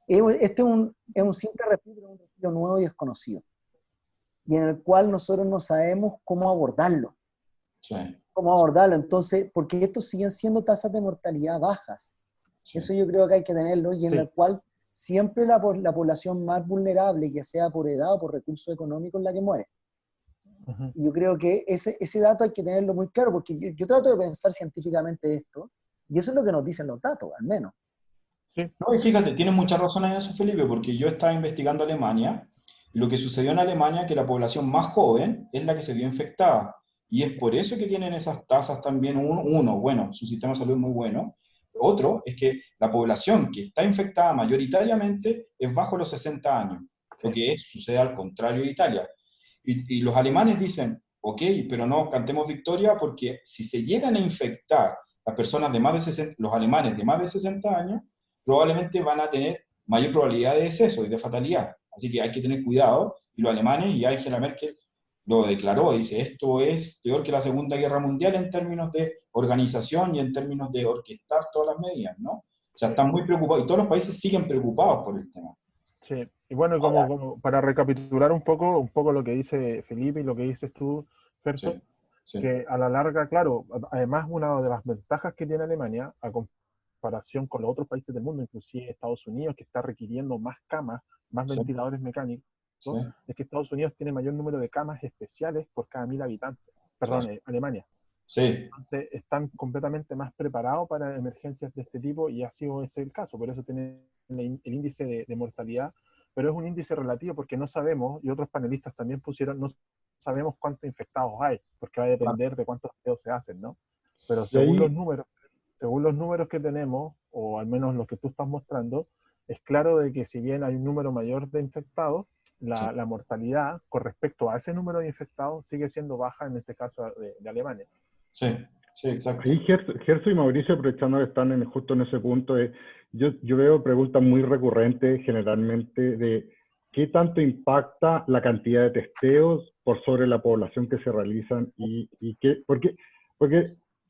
este es un simple resfrío, pero es un resfrío nuevo y desconocido, y en el cual nosotros no sabemos cómo abordarlo. Sí, Cómo abordarlo. Entonces, porque estos siguen siendo tasas de mortalidad bajas. sí, Eso yo creo que hay que tenerlo, y en Sí, el cual siempre la población más vulnerable, ya sea por edad o por recursos económicos, es la que muere. ujú, Y yo creo que ese dato hay que tenerlo muy claro, porque yo trato de pensar científicamente esto, y eso es lo que nos dicen los datos, al menos. sí, no, y fíjate, tienes mucha razón en eso, Felipe, porque yo estaba investigando Alemania, y lo que sucedió en Alemania es que la población más joven es la que se vio infectada, y es por eso que tienen esas tasas también, uno, bueno, su sistema de salud es muy bueno, otro es que la población que está infectada mayoritariamente es bajo los 60 años, lo sí, que sucede al contrario de Italia. Y los alemanes dicen, ok, pero no cantemos victoria porque si se llegan a infectar las personas de más de 60, los alemanes de más de 60 años, probablemente van a tener mayor probabilidad de deceso y de fatalidad. Así que hay que tener cuidado. Y los alemanes, y Angela Merkel lo declaró, dice, esto es peor que la Segunda Guerra Mundial en términos de organización y en términos de orquestar todas las medidas, ¿no? O sea, sí. están muy preocupados y todos los países siguen preocupados por el tema. Sí, y bueno, Ahora, como para recapitular un poco lo que dice Felipe y lo que dices tú, Gerson, sí, sí, que a la larga, claro, además una de las ventajas que tiene Alemania, a comparación con los otros países del mundo, inclusive Estados Unidos, que está requiriendo más camas, más sí, ventiladores mecánicos, sí, es que Estados Unidos tiene mayor número de camas especiales por cada 1000 habitantes. claro. Perdón, Alemania. Sí, Entonces están completamente más preparados para emergencias de este tipo y ha sido ese el caso. Por eso tienen el índice de mortalidad, pero es un índice relativo porque no sabemos, y otros panelistas también pusieron, no sabemos cuántos infectados hay, porque va a claro. depender de cuántos testeos se hacen, ¿no? Pero Y ahí, según los números que tenemos, o al menos los que tú estás mostrando, es claro de que si bien hay un número mayor de infectados, Sí, la mortalidad con respecto a ese número de infectados sigue siendo baja en este caso de Alemania. sí, sí, exacto. ahí Gerso y Mauricio, aprovechando que están justo en ese punto, yo veo preguntas muy recurrentes generalmente de qué tanto impacta la cantidad de testeos por sobre la población que se realizan y qué, porque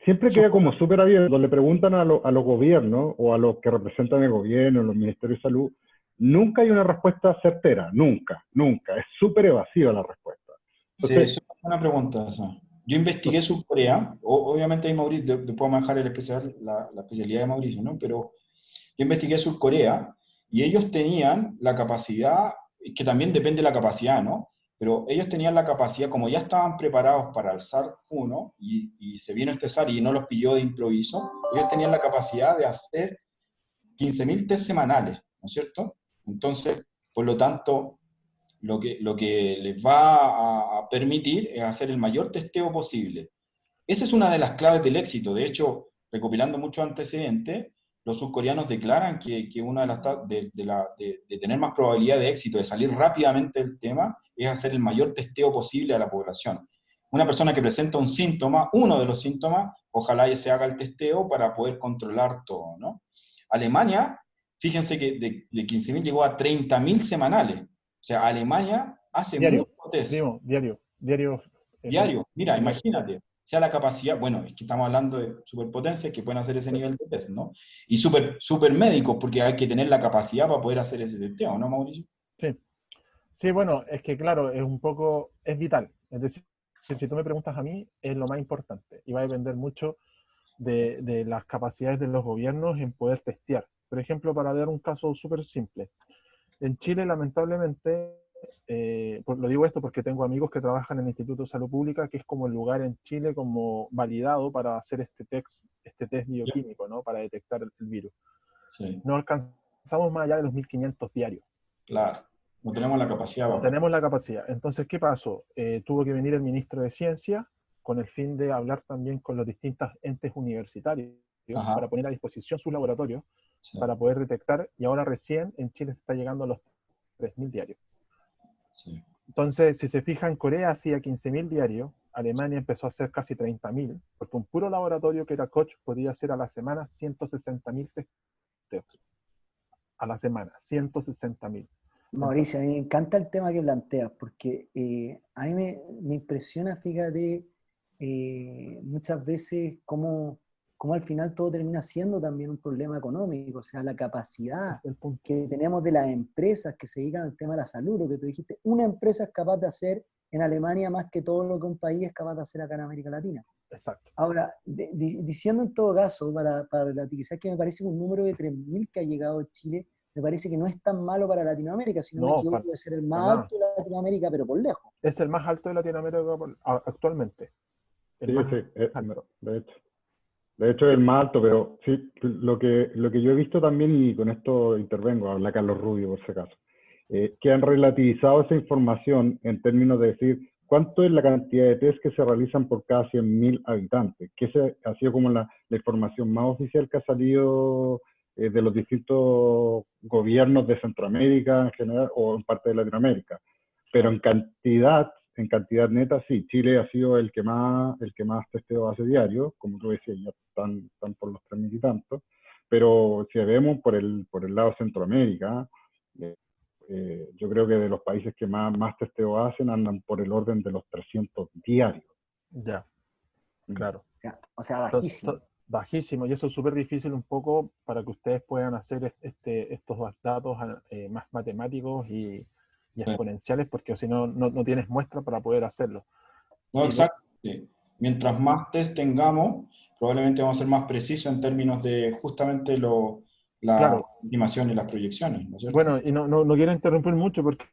siempre queda como súper abierto, le preguntan a los gobiernos o a los que representan el gobierno, los ministerios de salud, nunca hay una respuesta certera, nunca, nunca, es súper evasiva la respuesta. Sí, Entonces, eso es una buena pregunta esa. Yo investigué Sur Corea, obviamente hay Mauricio, después manejar la especialidad de Mauricio, ¿no? Pero yo investigué Sur Corea y ellos tenían la capacidad, que también depende de la capacidad, ¿no? Pero ellos tenían la capacidad, como ya estaban preparados para el SARS-1 y se vino este SARS y no los pilló de improviso, ellos tenían la capacidad de hacer 15.000 test semanales, ¿no es cierto? Entonces, por lo tanto, lo que les va a permitir es hacer el mayor testeo posible. Esa es una de las claves del éxito. De hecho, recopilando muchos antecedentes, los surcoreanos declaran que una de las de tener más probabilidad de éxito, de salir rápidamente del tema, es hacer el mayor testeo posible a la población. Una persona que presenta un síntoma, uno de los síntomas, ojalá se haga el testeo para poder controlar todo, ¿no? Alemania, fíjense que de 15.000 llegó a 30.000 semanales. O sea, Alemania hace Diario, mucho test. primo, diario. Diario, mira, imagínate, sea la capacidad, bueno, es que estamos hablando de superpotencias que pueden hacer ese nivel de test, ¿no? Y super médicos, porque hay que tener la capacidad para poder hacer ese testeo, ¿no, Mauricio? Sí. Sí, bueno, es que claro, es vital. Es decir, si tú me preguntas a mí, es lo más importante y va a depender mucho de las capacidades de los gobiernos en poder testear. Por ejemplo, para dar un caso súper simple. En Chile, lamentablemente, lo digo esto porque tengo amigos que trabajan en el Instituto de Salud Pública, que es como el lugar en Chile como validado para hacer este test bioquímico, ¿no? Para detectar el virus. Sí. No alcanzamos más allá de los 1.500 diarios. Claro, no tenemos la capacidad. No tenemos la capacidad. Entonces, ¿qué pasó? Tuvo que venir el ministro de Ciencia con el fin de hablar también con los distintos entes universitarios para poner a disposición sus laboratorios para poder detectar, y ahora recién en Chile se está llegando a los 3.000 diarios. Sí. Entonces, si se fijan, Corea hacía 15.000 diarios, Alemania empezó a hacer casi 30.000, porque un puro laboratorio que era Koch podía hacer a la semana 160.000 testeos. A la semana, 160.000. Mauricio, a mí me encanta el tema que planteas, porque a mí me impresiona, fíjate, muchas veces cómo al final todo termina siendo también un problema económico, o sea, la capacidad que tenemos de las empresas que se dedican al tema de la salud, lo que tú dijiste, una empresa es capaz de hacer en Alemania más que todo lo que un país es capaz de hacer acá en América Latina. Exacto. Ahora, diciendo en todo caso, para relativizar, que me parece un número de 3.000 que ha llegado a Chile, me parece que no es tan malo para Latinoamérica, si no me equivoco, debe ser el más alto de Latinoamérica, pero por lejos. Es el más alto de Latinoamérica actualmente. Sí, de hecho es el más alto, pero sí, lo que yo he visto también, y con esto intervengo, habla Carlos Rubio por si acaso, que han relativizado esa información en términos de decir cuánto es la cantidad de test que se realizan por cada 100.000 habitantes, que esa ha sido como la información más oficial que ha salido de los distintos gobiernos de Centroamérica en general, o en parte de Latinoamérica. Pero en cantidad neta, sí, Chile ha sido el que más testeo hace diario, como tú decías, ya están por los 3.000 y tantos, pero si vemos por el lado de Centroamérica, yo creo que de los países que más testeo hacen andan por el orden de los 300 diarios. Ya, claro. O sea, bajísimo. Bajísimo, y eso es súper difícil un poco para que ustedes puedan hacer estos datos más matemáticos y exponenciales, porque si no, no tienes muestra para poder hacerlo. No, exacto. Sí. Mientras más test tengamos, probablemente vamos a ser más precisos en términos de justamente la estimación y las proyecciones, ¿no es cierto? Bueno, y no quiero interrumpir mucho porque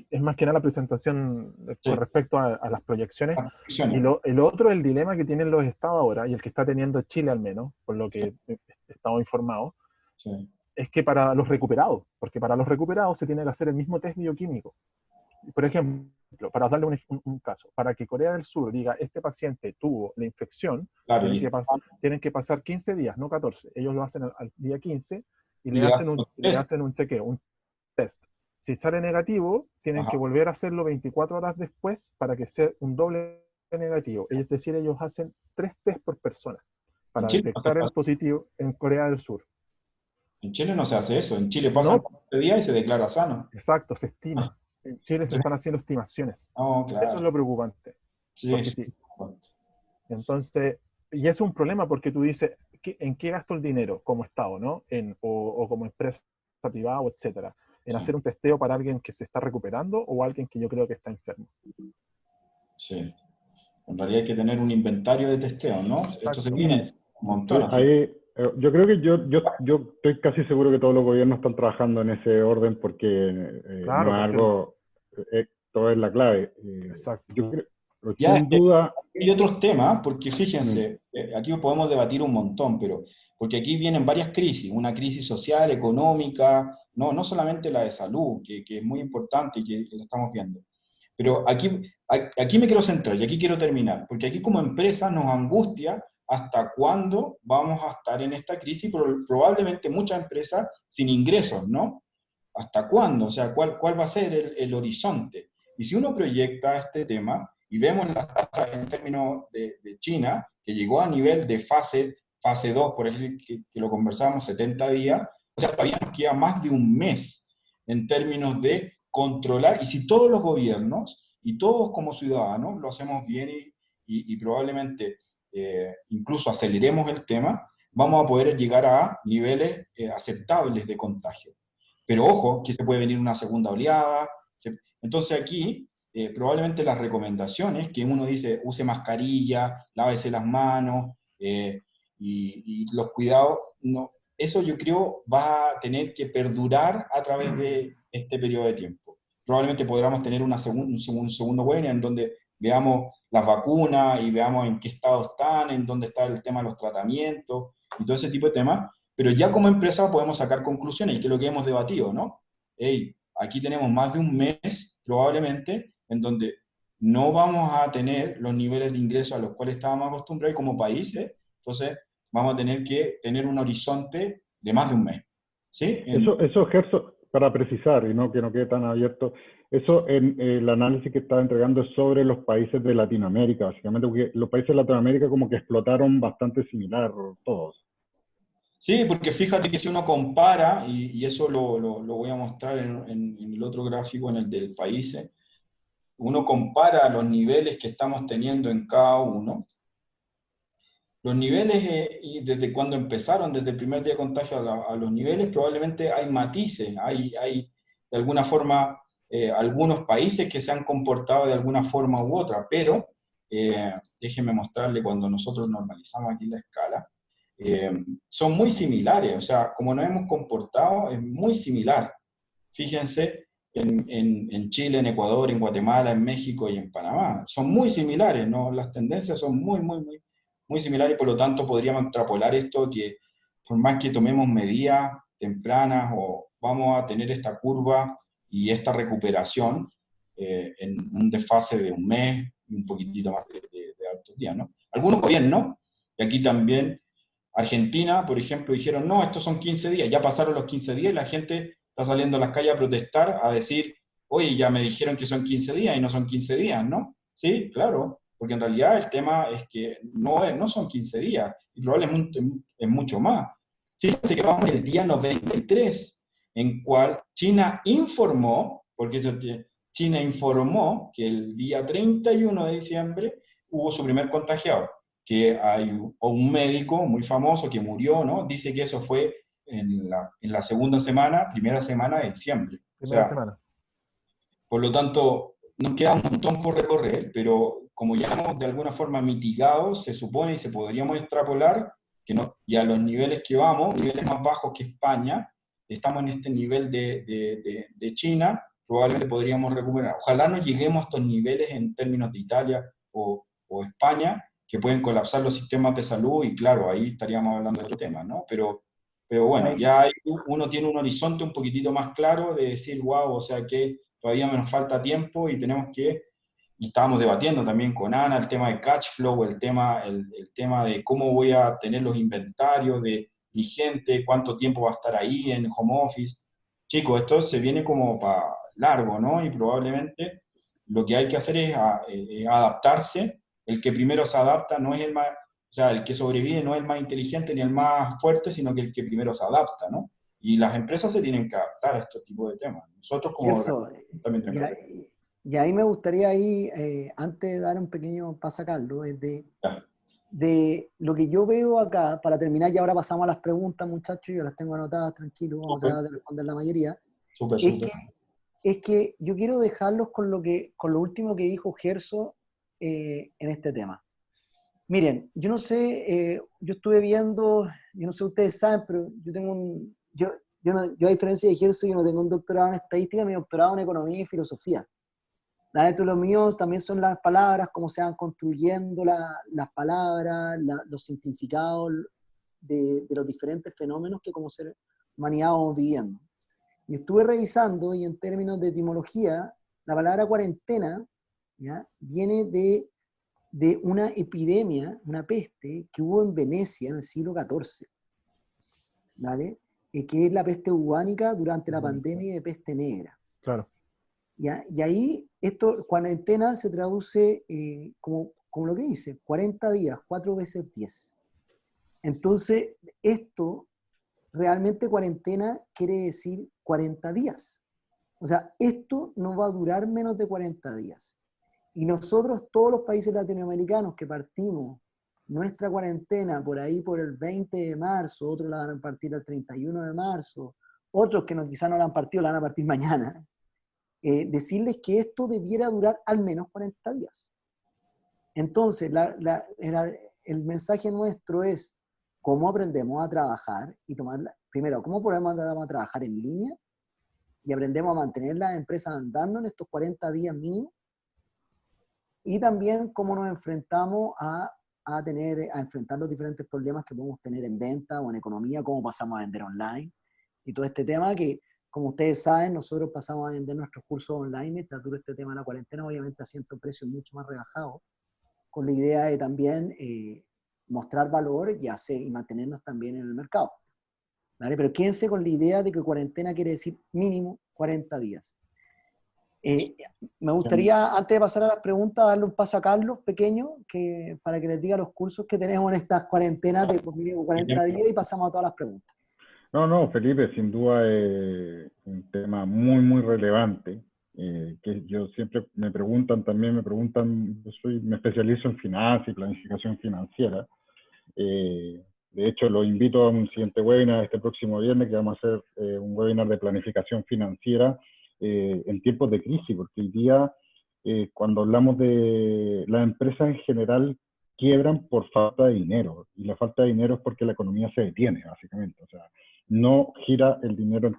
es más que nada la presentación con respecto a las proyecciones. Y el otro, el dilema que tienen los estados ahora, y el que está teniendo Chile al menos, por lo que he estado informado, es que para los recuperados, porque para los recuperados se tiene que hacer el mismo test bioquímico. Por ejemplo, para darle un caso, para que Corea del Sur diga, este paciente tuvo la infección, tienen que pasar 15 días, no 14. Ellos lo hacen al día 15 y le hacen un chequeo, un test. Si sale negativo, tienen que volver a hacerlo 24 horas después para que sea un doble negativo. Es decir, ellos hacen 3 test por persona para detectar el positivo en Corea del Sur. En Chile no se hace eso. En Chile pasan 4 días y se declara sano. Exacto, se estima. En Chile se están haciendo estimaciones. Claro. Eso es lo preocupante. Sí. Entonces, y es un problema porque tú dices, ¿en qué gasto el dinero como Estado, ¿no? O como empresa privada, o etcétera? ¿En hacer un testeo para alguien que se está recuperando o alguien que yo creo que está enfermo? Sí. En realidad hay que tener un inventario de testeo, ¿no? Esto se tiene un montón. Yo creo que yo estoy casi seguro que todos los gobiernos están trabajando en ese orden porque no es algo, todo es la clave. Exacto. Yo creo, sin duda... Hay otros temas, porque fíjense, aquí podemos debatir un montón, pero porque aquí vienen varias crisis, una crisis social, económica, no solamente la de salud, que es muy importante y que lo estamos viendo. Pero aquí me quiero centrar y aquí quiero terminar, porque aquí como empresa nos angustia hasta cuándo vamos a estar en esta crisis, probablemente muchas empresas sin ingresos, ¿no? ¿Hasta cuándo? O sea, ¿cuál va a ser el horizonte? Y si uno proyecta este tema, y vemos las tasas en términos de China, que llegó a nivel de fase 2, por ejemplo, que lo conversamos, 70 días, o sea, todavía nos queda más de un mes en términos de controlar, y si todos los gobiernos, y todos como ciudadanos, lo hacemos bien y probablemente incluso aceleremos el tema, vamos a poder llegar a niveles aceptables de contagio. Pero ojo, que se puede venir una segunda oleada. Entonces aquí, probablemente las recomendaciones que uno dice, use mascarilla, lávese las manos, y los cuidados, no, eso yo creo va a tener que perdurar a través de este periodo de tiempo. Probablemente podamos tener un segundo webinar en donde veamos las vacunas y veamos en qué estado están, en dónde está el tema de los tratamientos y todo ese tipo de temas, pero ya como empresa podemos sacar conclusiones, y que es lo que hemos debatido, ¿no? Hey, aquí tenemos más de un mes, probablemente, en donde no vamos a tener los niveles de ingresos a los cuales estábamos acostumbrados como países, entonces vamos a tener que tener un horizonte de más de un mes. ¿Sí? Eso Gerson, para precisar y no que no quede tan abierto, eso en el análisis que estaba entregando es sobre los países de Latinoamérica, básicamente, porque los países de Latinoamérica como que explotaron bastante similar todos. Sí, porque fíjate que si uno compara, y eso lo voy a mostrar en el otro gráfico, en el del país, uno compara los niveles que estamos teniendo en cada uno. Los niveles, y desde cuando empezaron, desde el primer día de contagio a los niveles, probablemente hay matices, hay de alguna forma algunos países que se han comportado de alguna forma u otra, pero déjenme mostrarle cuando nosotros normalizamos aquí la escala, son muy similares, o sea, como nos hemos comportado es muy similar. Fíjense en Chile, en Ecuador, en Guatemala, en México y en Panamá, son muy similares, ¿no? Las tendencias son muy similares, y por lo tanto podríamos extrapolar esto, que por más que tomemos medidas tempranas, o vamos a tener esta curva y esta recuperación en un desfase de un mes y un poquitito más de altos días, ¿no? Algunos gobiernos, y aquí también Argentina, por ejemplo, dijeron, no, estos son 15 días, ya pasaron los 15 días y la gente está saliendo a las calles a protestar, a decir, oye, ya me dijeron que son 15 días y no son 15 días, ¿no? Sí, claro, porque en realidad el tema es que no son 15 días, y probablemente es mucho más. Fíjense que vamos el día 93, en cual China informó, porque China informó que el día 31 de diciembre hubo su primer contagiado, que hay un médico muy famoso que murió, ¿no? Dice que eso fue en la primera semana de diciembre. Primera semana. Por lo tanto, nos queda un montón por recorrer, pero como ya hemos de alguna forma mitigado, se supone y se podríamos extrapolar que no, y a los niveles que vamos, niveles más bajos que España, estamos en este nivel de China, probablemente podríamos recuperar. Ojalá no lleguemos a estos niveles en términos de Italia o España, que pueden colapsar los sistemas de salud, y claro, ahí estaríamos hablando de otro tema, ¿no? Pero bueno, ya uno tiene un horizonte un poquitito más claro de decir, wow, o sea que todavía nos falta tiempo y tenemos que, y estábamos debatiendo también con Ana el tema de cash flow, el tema de cómo voy a tener los inventarios de mi gente, cuánto tiempo va a estar ahí en home office. Chicos, esto se viene como para largo, ¿no? Y probablemente lo que hay que hacer es adaptarse. El que primero se adapta no es el más, o sea, el que sobrevive no es el más inteligente ni el más fuerte, sino que el que primero se adapta, ¿no? Y las empresas se tienen que adaptar a estos tipos de temas. Nosotros como también tenemos que hacer. Y ahí me gustaría, antes de dar un pequeño pasacarlo, es de lo que yo veo acá, para terminar, y ahora pasamos a las preguntas, muchachos, yo las tengo anotadas, tranquilo, vamos a tratar de responder la mayoría. Es que yo quiero dejarlos con lo último que dijo Gerson en este tema. Miren, yo no sé, yo estuve viendo, yo no sé si ustedes saben, pero yo tengo yo a diferencia de Gerson, yo no tengo un doctorado en estadística, mi doctorado en economía y filosofía. Los míos también son las palabras, cómo se van construyendo las palabras, los significados de los diferentes fenómenos que como ser humanidad vamos viviendo. Y estuve revisando, y en términos de etimología, la palabra cuarentena, ¿ya?, viene de de una epidemia, una peste que hubo en Venecia en el siglo XIV, ¿vale? Que es la peste bubónica durante la pandemia de peste negra. Claro. ¿Ya? Y ahí, esto, cuarentena se traduce como lo que dice, 40 días, 4 veces 10. Entonces, esto, realmente cuarentena quiere decir 40 días. O sea, esto no va a durar menos de 40 días. Y nosotros, todos los países latinoamericanos que partimos nuestra cuarentena por ahí por el 20 de marzo, otros la van a partir el 31 de marzo, otros que quizás no la han partido, la van a partir mañana, decirles que esto debiera durar al menos 40 días. Entonces, el mensaje nuestro es cómo aprendemos a trabajar y primero, cómo podemos a trabajar en línea y aprendemos a mantener las empresas andando en estos 40 días mínimos, y también cómo nos enfrentamos a enfrentar los diferentes problemas que podemos tener en venta o en economía, cómo pasamos a vender online, y todo este tema que, como ustedes saben, nosotros pasamos a vender nuestros cursos online mientras dura este tema de la cuarentena, obviamente haciendo precios mucho más rebajados, con la idea de también mostrar valor y mantenernos también en el mercado. ¿Vale? Pero quédense con la idea de que cuarentena quiere decir mínimo 40 días. Me gustaría, antes de pasar a las preguntas, darle un paso a Carlos, pequeño, para que les diga los cursos que tenemos en estas cuarentenas de mínimo 40 días y pasamos a todas las preguntas. No, Felipe, sin duda es un tema muy, muy relevante, que yo siempre me preguntan, me especializo en finanzas y planificación financiera. De hecho, los invito a un siguiente webinar este próximo viernes, que vamos a hacer un webinar de planificación financiera en tiempos de crisis, porque hoy día, cuando hablamos de las empresas en general, quiebran por falta de dinero, y la falta de dinero es porque la economía se detiene, básicamente. O sea, no gira el dinero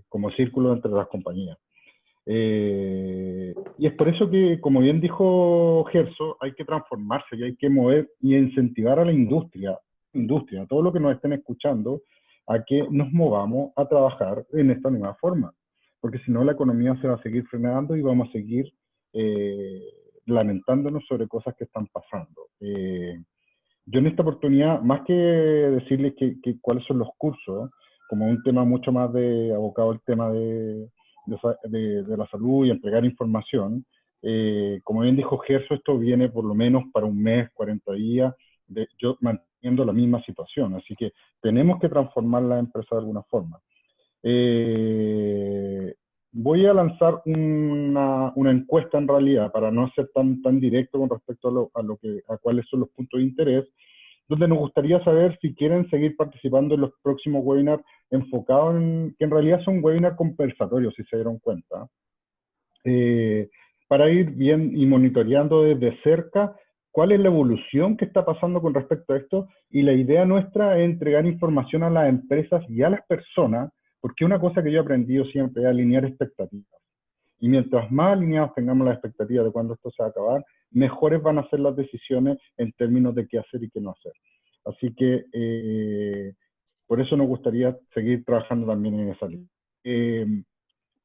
como círculo entre las compañías. Y es por eso que, como bien dijo Gerso, hay que transformarse y hay que mover y incentivar a la industria, a todo lo que nos estén escuchando, a que nos movamos a trabajar en esta nueva forma. Porque si no, la economía se va a seguir frenando y vamos a seguir lamentándonos sobre cosas que están pasando. Yo en esta oportunidad, más que decirles cuáles son los cursos, como un tema mucho más abocado al tema de la salud y entregar información, como bien dijo Gerso, esto viene por lo menos para un mes, 40 días, yo manteniendo la misma situación, así que tenemos que transformar la empresa de alguna forma. Voy a lanzar una encuesta en realidad, para no ser tan directo con respecto a cuáles son los puntos de interés, donde nos gustaría saber si quieren seguir participando en los próximos webinars enfocados que en realidad son webinars conversatorios, si se dieron cuenta, para ir bien y monitoreando desde cerca cuál es la evolución que está pasando con respecto a esto, y la idea nuestra es entregar información a las empresas y a las personas, porque una cosa que yo he aprendido siempre es alinear expectativas. Y mientras más alineados tengamos las expectativas de cuándo esto se va a acabar, mejores van a ser las decisiones en términos de qué hacer y qué no hacer. Así que por eso nos gustaría seguir trabajando también en esa línea.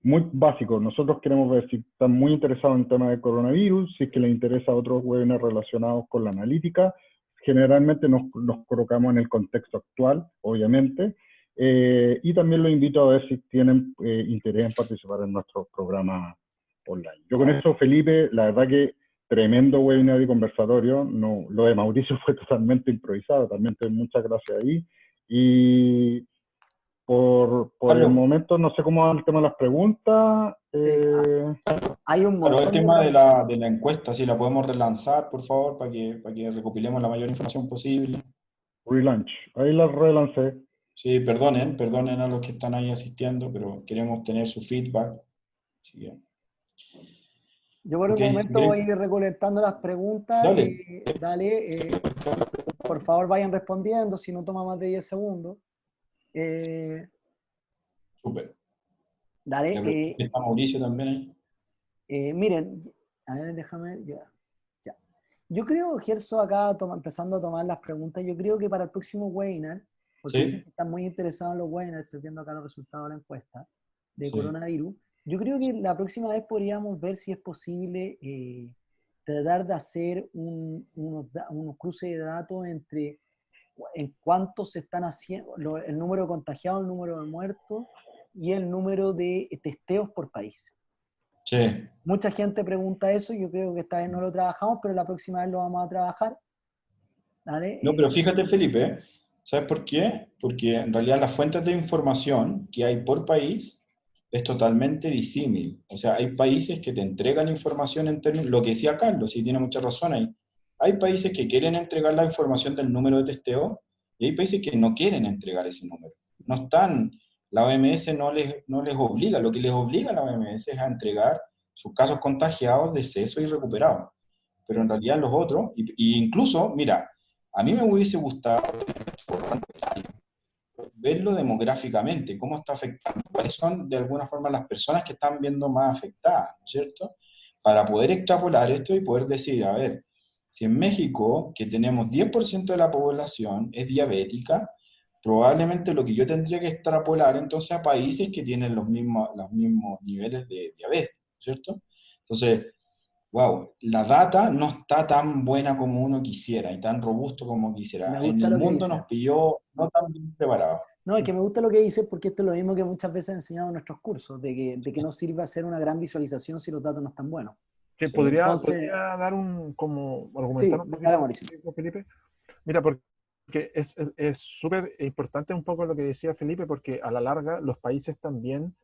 Muy básico, nosotros queremos ver si están muy interesados en el tema del coronavirus, si es que les interesa otros webinars relacionados con la analítica. Generalmente nos colocamos en el contexto actual, obviamente, y también los invito a ver si tienen interés en participar en nuestro programa online. Yo con eso, Felipe, la verdad que tremendo webinar y conversatorio. No, lo de Mauricio fue totalmente improvisado, también te doy muchas gracias ahí. Y por el momento no sé cómo va el tema de las preguntas. Hay un montón el tema de la encuesta, si la podemos relanzar, por favor, para que recopilemos la mayor información posible. Relaunch, ahí la relancé. Sí, perdonen a los que están ahí asistiendo, pero queremos tener su feedback. Así que... Yo por el momento voy a ir recolectando las preguntas. Dale. Por favor vayan respondiendo, si no toma más de 10 segundos. Súper. Dale. Está Mauricio también ahí. Miren, a ver, déjame, ya. Yo creo, Gerso, acá empezando a tomar las preguntas, yo creo que para el próximo webinar, porque dicen que están muy interesados en los webinars, estoy viendo acá los resultados de la encuesta de coronavirus, yo creo que la próxima vez podríamos ver si es posible tratar de hacer unos cruces de datos entre en cuánto se están haciendo, el número de contagiados, el número de muertos y el número de testeos por país. Sí. Mucha gente pregunta eso, yo creo que esta vez no lo trabajamos, pero la próxima vez lo vamos a trabajar. ¿Vale? No, pero fíjate, Felipe, ¿sabes por qué? Porque en realidad las fuentes de información que hay por país es totalmente disímil. O sea, hay países que te entregan información en términos, lo que decía Carlos, y tiene mucha razón ahí. Hay países que quieren entregar la información del número de testeo y hay países que no quieren entregar ese número. No están, la OMS no les obliga, lo que les obliga a la OMS es a entregar sus casos contagiados, decesos y recuperados. Pero en realidad los otros, y incluso, mira, a mí me hubiese gustado verlo demográficamente, cómo está afectando, cuáles son de alguna forma las personas que están viendo más afectadas, ¿cierto? Para poder extrapolar esto y poder decir, a ver, si en México, que tenemos 10% de la población es diabética, probablemente lo que yo tendría que extrapolar entonces a países que tienen los mismos niveles de diabetes, ¿cierto? Entonces, wow, la data no está tan buena como uno quisiera y tan robusto como quisiera. Me En gusta el lo que mundo dice. nos pilló no tan bien preparados. No, es que me gusta lo que dices porque esto es lo mismo que muchas veces enseñamos en nuestros cursos, de que no sirve hacer una gran visualización si los datos no están buenos. Que Sí. Entonces, podría dar como sí, argumentar un dale, poquito, Mauricio. Felipe. Mira, porque es súper importante un poco lo que decía Felipe, porque a la larga los países también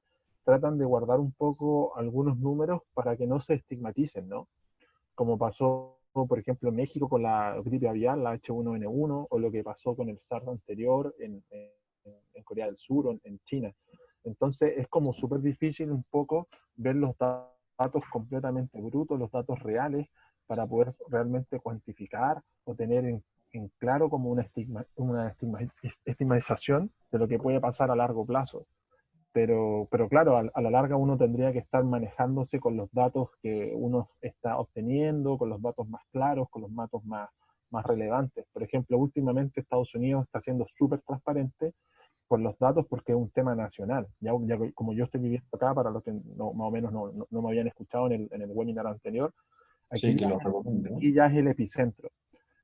tratan de guardar un poco algunos números para que no se estigmaticen, ¿no? Como pasó, por ejemplo, en México con la gripe aviar, la H1N1, o lo que pasó con el SARS anterior en Corea del Sur o en China. Entonces es como súper difícil un poco ver los datos completamente brutos, los datos reales, para poder realmente cuantificar o tener en claro como una estigmatización de lo que puede pasar a largo plazo. Pero claro, a la larga uno tendría que estar manejándose con los datos que uno está obteniendo, con los datos más claros, con los datos más relevantes. Por ejemplo, últimamente Estados Unidos está siendo súper transparente con los datos porque es un tema nacional. Ya como yo estoy viviendo acá, para los que más o menos no me habían escuchado en el webinar anterior, Sí, aquí que ya, lo recomiendo. aquí ya es el epicentro.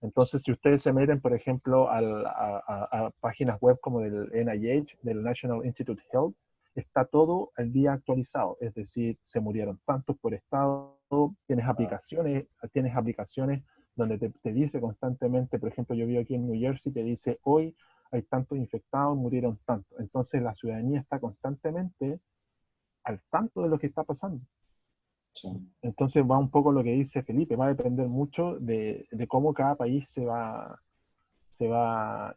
Entonces, si ustedes se meten, por ejemplo, a páginas web como del NIH, del National Institute of Health, está todo el día actualizado. Es decir, se murieron tantos por estado, tienes aplicaciones donde te dice constantemente, por ejemplo, yo vivo aquí en New Jersey, te dice, hoy hay tantos infectados, murieron tantos. Entonces, la ciudadanía está constantemente al tanto de lo que está pasando. Sí. Entonces va un poco lo que dice Felipe, va a depender mucho de cómo cada país se va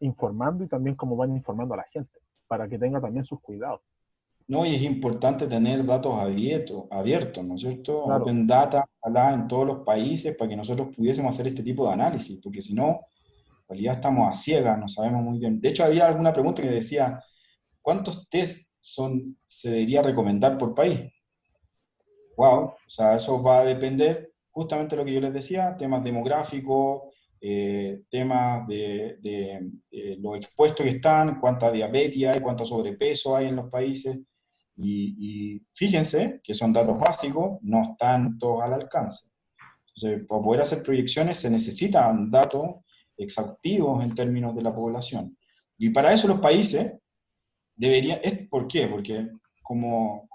informando y también cómo van informando a la gente, para que tenga también sus cuidados. No, y es importante tener datos abiertos, ¿no es cierto? Claro, Open data, ojalá en todos los países, para que nosotros pudiésemos hacer este tipo de análisis, porque si no, en realidad estamos a ciegas, no sabemos muy bien. De hecho, había alguna pregunta que decía, ¿cuántos test se debería recomendar por país? Wow, o sea, eso va a depender justamente de lo que yo les decía, temas demográficos, temas de lo expuestos que están, cuánta diabetes hay, cuánto sobrepeso hay en los países. Y fíjense que son datos básicos, no están todos al alcance. Entonces, para poder hacer proyecciones se necesitan datos exhaustivos en términos de la población. Y para eso los países deberían, ¿por qué? Porque como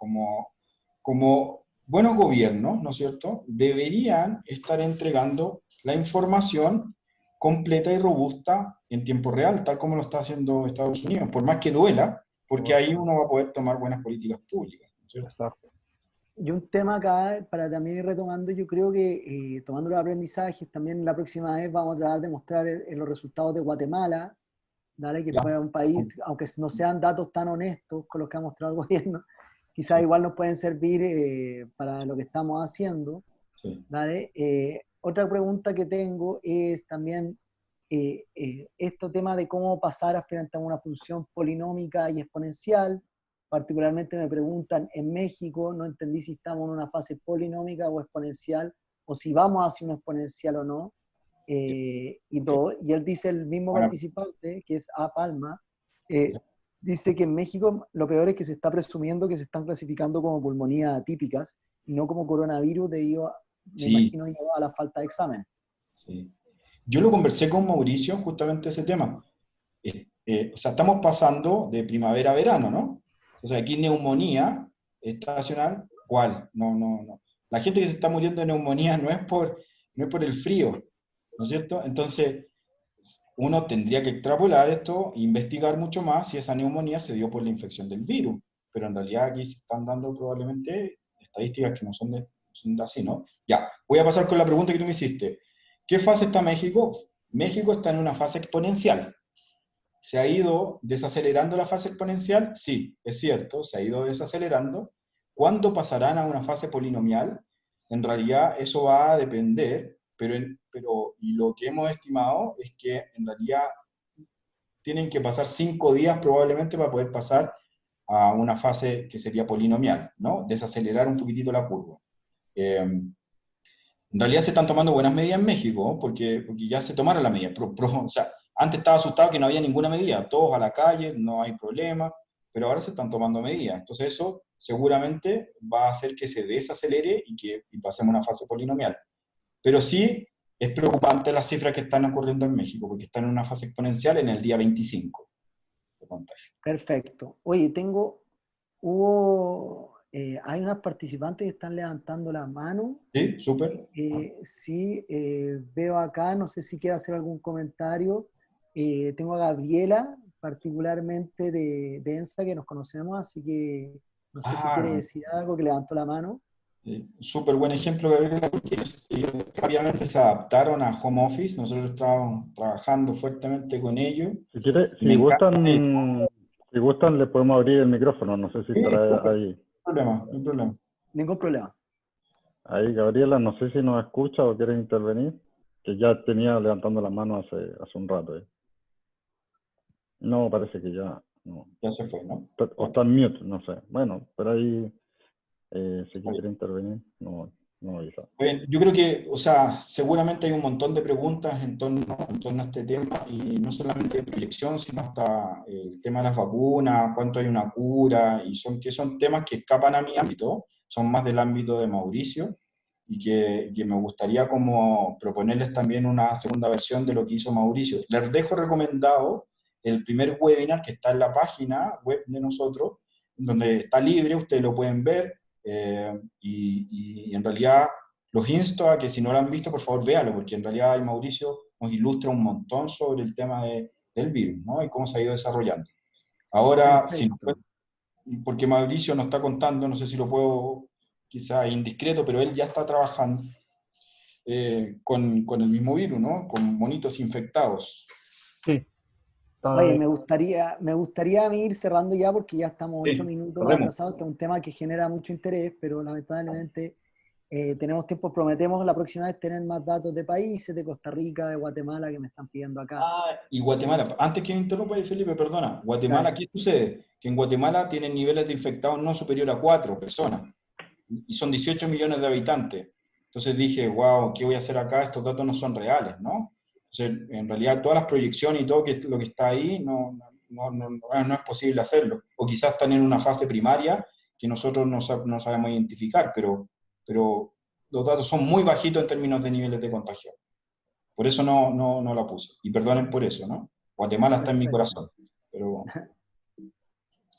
buenos gobiernos, ¿no es cierto?, deberían estar entregando la información completa y robusta en tiempo real, tal como lo está haciendo Estados Unidos, por más que duela, porque ahí uno va a poder tomar buenas políticas públicas, ¿no es cierto? exacto. Y un tema acá, para también ir retomando, yo creo que tomando los aprendizajes, también la próxima vez vamos a tratar de mostrar los resultados de Guatemala, ¿vale? Que Ya. fue un país, aunque no sean datos tan honestos con los que ha mostrado el gobierno, quizás Sí. igual nos pueden servir para lo que estamos haciendo. Sí. ¿Vale? Otra pregunta que tengo es también este tema de cómo pasar frente a una función polinómica y exponencial. Particularmente me preguntan, en México no entendí si estamos en una fase polinómica o exponencial, o si vamos hacia una exponencial o no. Y todo. Y él dice, el mismo Bueno, participante, que es A. Palma, dice que en México lo peor es que se está presumiendo que se están clasificando como pulmonías atípicas y no como coronavirus debido me Sí, imagino llevado a la falta de examen. sí. Yo lo conversé con Mauricio justamente ese tema. O sea, estamos pasando de primavera a verano, ¿no? O sea, aquí neumonía estacional, ¿cuál? No, no, no. La gente que se está muriendo de neumonía no es por el frío, ¿no es cierto? Entonces, uno tendría que extrapolar esto e investigar mucho más si esa neumonía se dio por la infección del virus. Pero en realidad aquí se están dando probablemente estadísticas que no son así, ¿no? Ya, voy a pasar con la pregunta que tú me hiciste. ¿Qué fase está México? México está en una fase exponencial. ¿Se ha ido desacelerando la fase exponencial? Sí, es cierto, se ha ido desacelerando. ¿Cuándo pasarán a una fase polinomial? En realidad eso va a depender, y lo que hemos estimado es que en realidad tienen que pasar 5 días probablemente para poder pasar a una fase que sería polinomial, ¿no? Desacelerar un poquitito la curva. En realidad se están tomando buenas medidas en México, ¿no? porque ya se tomaron las medidas. O sea, antes estaba asustado que no había ninguna medida, todos a la calle, no hay problema, pero ahora se están tomando medidas. Entonces eso seguramente va a hacer que se desacelere y pasemos a una fase polinomial. Pero sí es preocupante las cifras que están ocurriendo en México, porque están en una fase exponencial en el día 25 de contagio. Perfecto. Oye, hay unas participantes que están levantando la mano. ¿Sí? ¿Súper? Sí, veo acá, no sé si quiere hacer algún comentario. Tengo a Gabriela, particularmente de ENSA, que nos conocemos, así que no sé si quiere Ah, decir algo, que levantó la mano. súper buen ejemplo, Gabriela, porque ellos rápidamente se adaptaron a home office. Nosotros estábamos trabajando fuertemente con ellos. Si quiere, Y me encanta. si gustan, le podemos abrir el micrófono. No sé si Sí, estará súper, no ahí. hay problema, no hay problema. Ningún problema. Ahí, Gabriela, no sé si nos escucha o quiere intervenir, que ya tenía levantando la mano hace un rato. No, parece que ya no. Ya se fue, ¿no? O Ya. está en mute, no sé. Bueno, pero ahí, si Está bien. quiere intervenir, no avisa. Bien, yo creo que, o sea, seguramente hay un montón de preguntas en torno a este tema, y no solamente de proyección, sino hasta el tema de las vacunas, cuánto hay una cura, que son temas que escapan a mi ámbito, son más del ámbito de Mauricio, y que me gustaría como proponerles también una segunda versión de lo que hizo Mauricio. Les dejo recomendado el primer webinar que está en la página web de nosotros, donde está libre, ustedes lo pueden ver, y en realidad los insto a que si no lo han visto, por favor véanlo, porque en realidad Mauricio nos ilustra un montón sobre el tema del virus, ¿no? Y cómo se ha ido desarrollando. Ahora, Perfecto. porque Mauricio nos está contando, no sé si lo puedo, quizá indiscreto, pero él ya está trabajando con el mismo virus, ¿no? Con monitos infectados. Sí, Oye, está, me gustaría a mí ir cerrando ya porque ya estamos 8 minutos Cerremos. atrasados. Este es un tema que genera mucho interés, pero lamentablemente tenemos tiempo. Prometemos la próxima vez tener más datos de países, de Costa Rica, de Guatemala, que me están pidiendo acá. Y Guatemala, antes que me interrumpa, Felipe, perdona, Guatemala, Dale. ¿qué sucede? Que en Guatemala tienen niveles de infectados no superior a 4 personas, y son 18 millones de habitantes. Entonces dije, wow, ¿qué voy a hacer acá? Estos datos no son reales, ¿no? Entonces, en realidad, todas las proyecciones y todo lo que está ahí no es posible hacerlo. O quizás están en una fase primaria que nosotros no sabemos identificar, pero los datos son muy bajitos en términos de niveles de contagio. Por eso no la puse. Y perdonen por eso, ¿no? Guatemala está en mi Perfecto. corazón. Pero,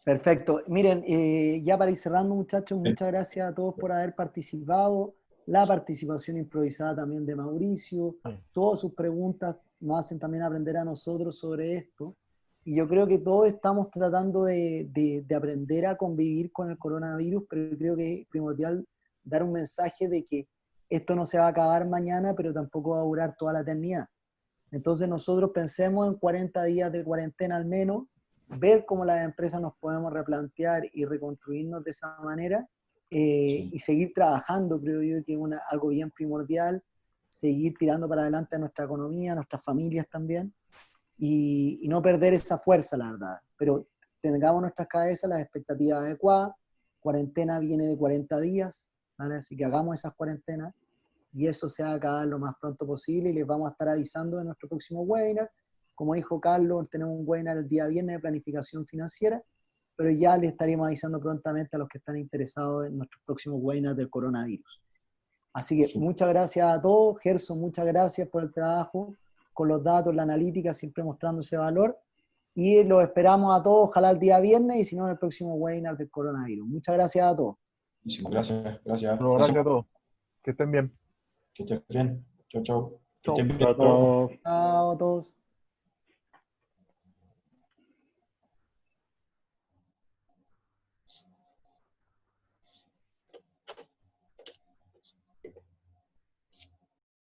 Perfecto. Miren, ya para ir cerrando, muchachos, sí, muchas gracias a todos por haber participado. La participación improvisada también de Mauricio. Todas sus preguntas nos hacen también aprender a nosotros sobre esto. Y yo creo que todos estamos tratando de aprender a convivir con el coronavirus, pero creo que es primordial dar un mensaje de que esto no se va a acabar mañana, pero tampoco va a durar toda la eternidad. Entonces nosotros pensemos en 40 días de cuarentena al menos, ver cómo las empresas nos podemos replantear y reconstruirnos de esa manera, sí. y seguir trabajando, creo yo que es algo bien primordial, seguir tirando para adelante a nuestra economía, a nuestras familias también, y no perder esa fuerza, la verdad. Pero tengamos en nuestras cabezas las expectativas adecuadas. Cuarentena viene de 40 días, ¿vale? Así que hagamos esas cuarentenas y eso se va a acabar lo más pronto posible y les vamos a estar avisando de nuestro próximo webinar. Como dijo Carlos, tenemos un webinar el día viernes de planificación financiera, pero ya les estaremos avisando prontamente a los que están interesados en nuestros próximos webinars del coronavirus. Así que muchas gracias a todos. Gerson, muchas gracias por el trabajo con los datos, la analítica, siempre mostrando ese valor. Y los esperamos a todos, ojalá el día viernes y si no en el próximo webinar del coronavirus. Muchas gracias a todos. Muchísimas gracias, gracias. Bueno, gracias a todos. Que estén bien. Que estés bien. Chao, chao. Que Chao. estén bien. Chao, chao. Chao a todos.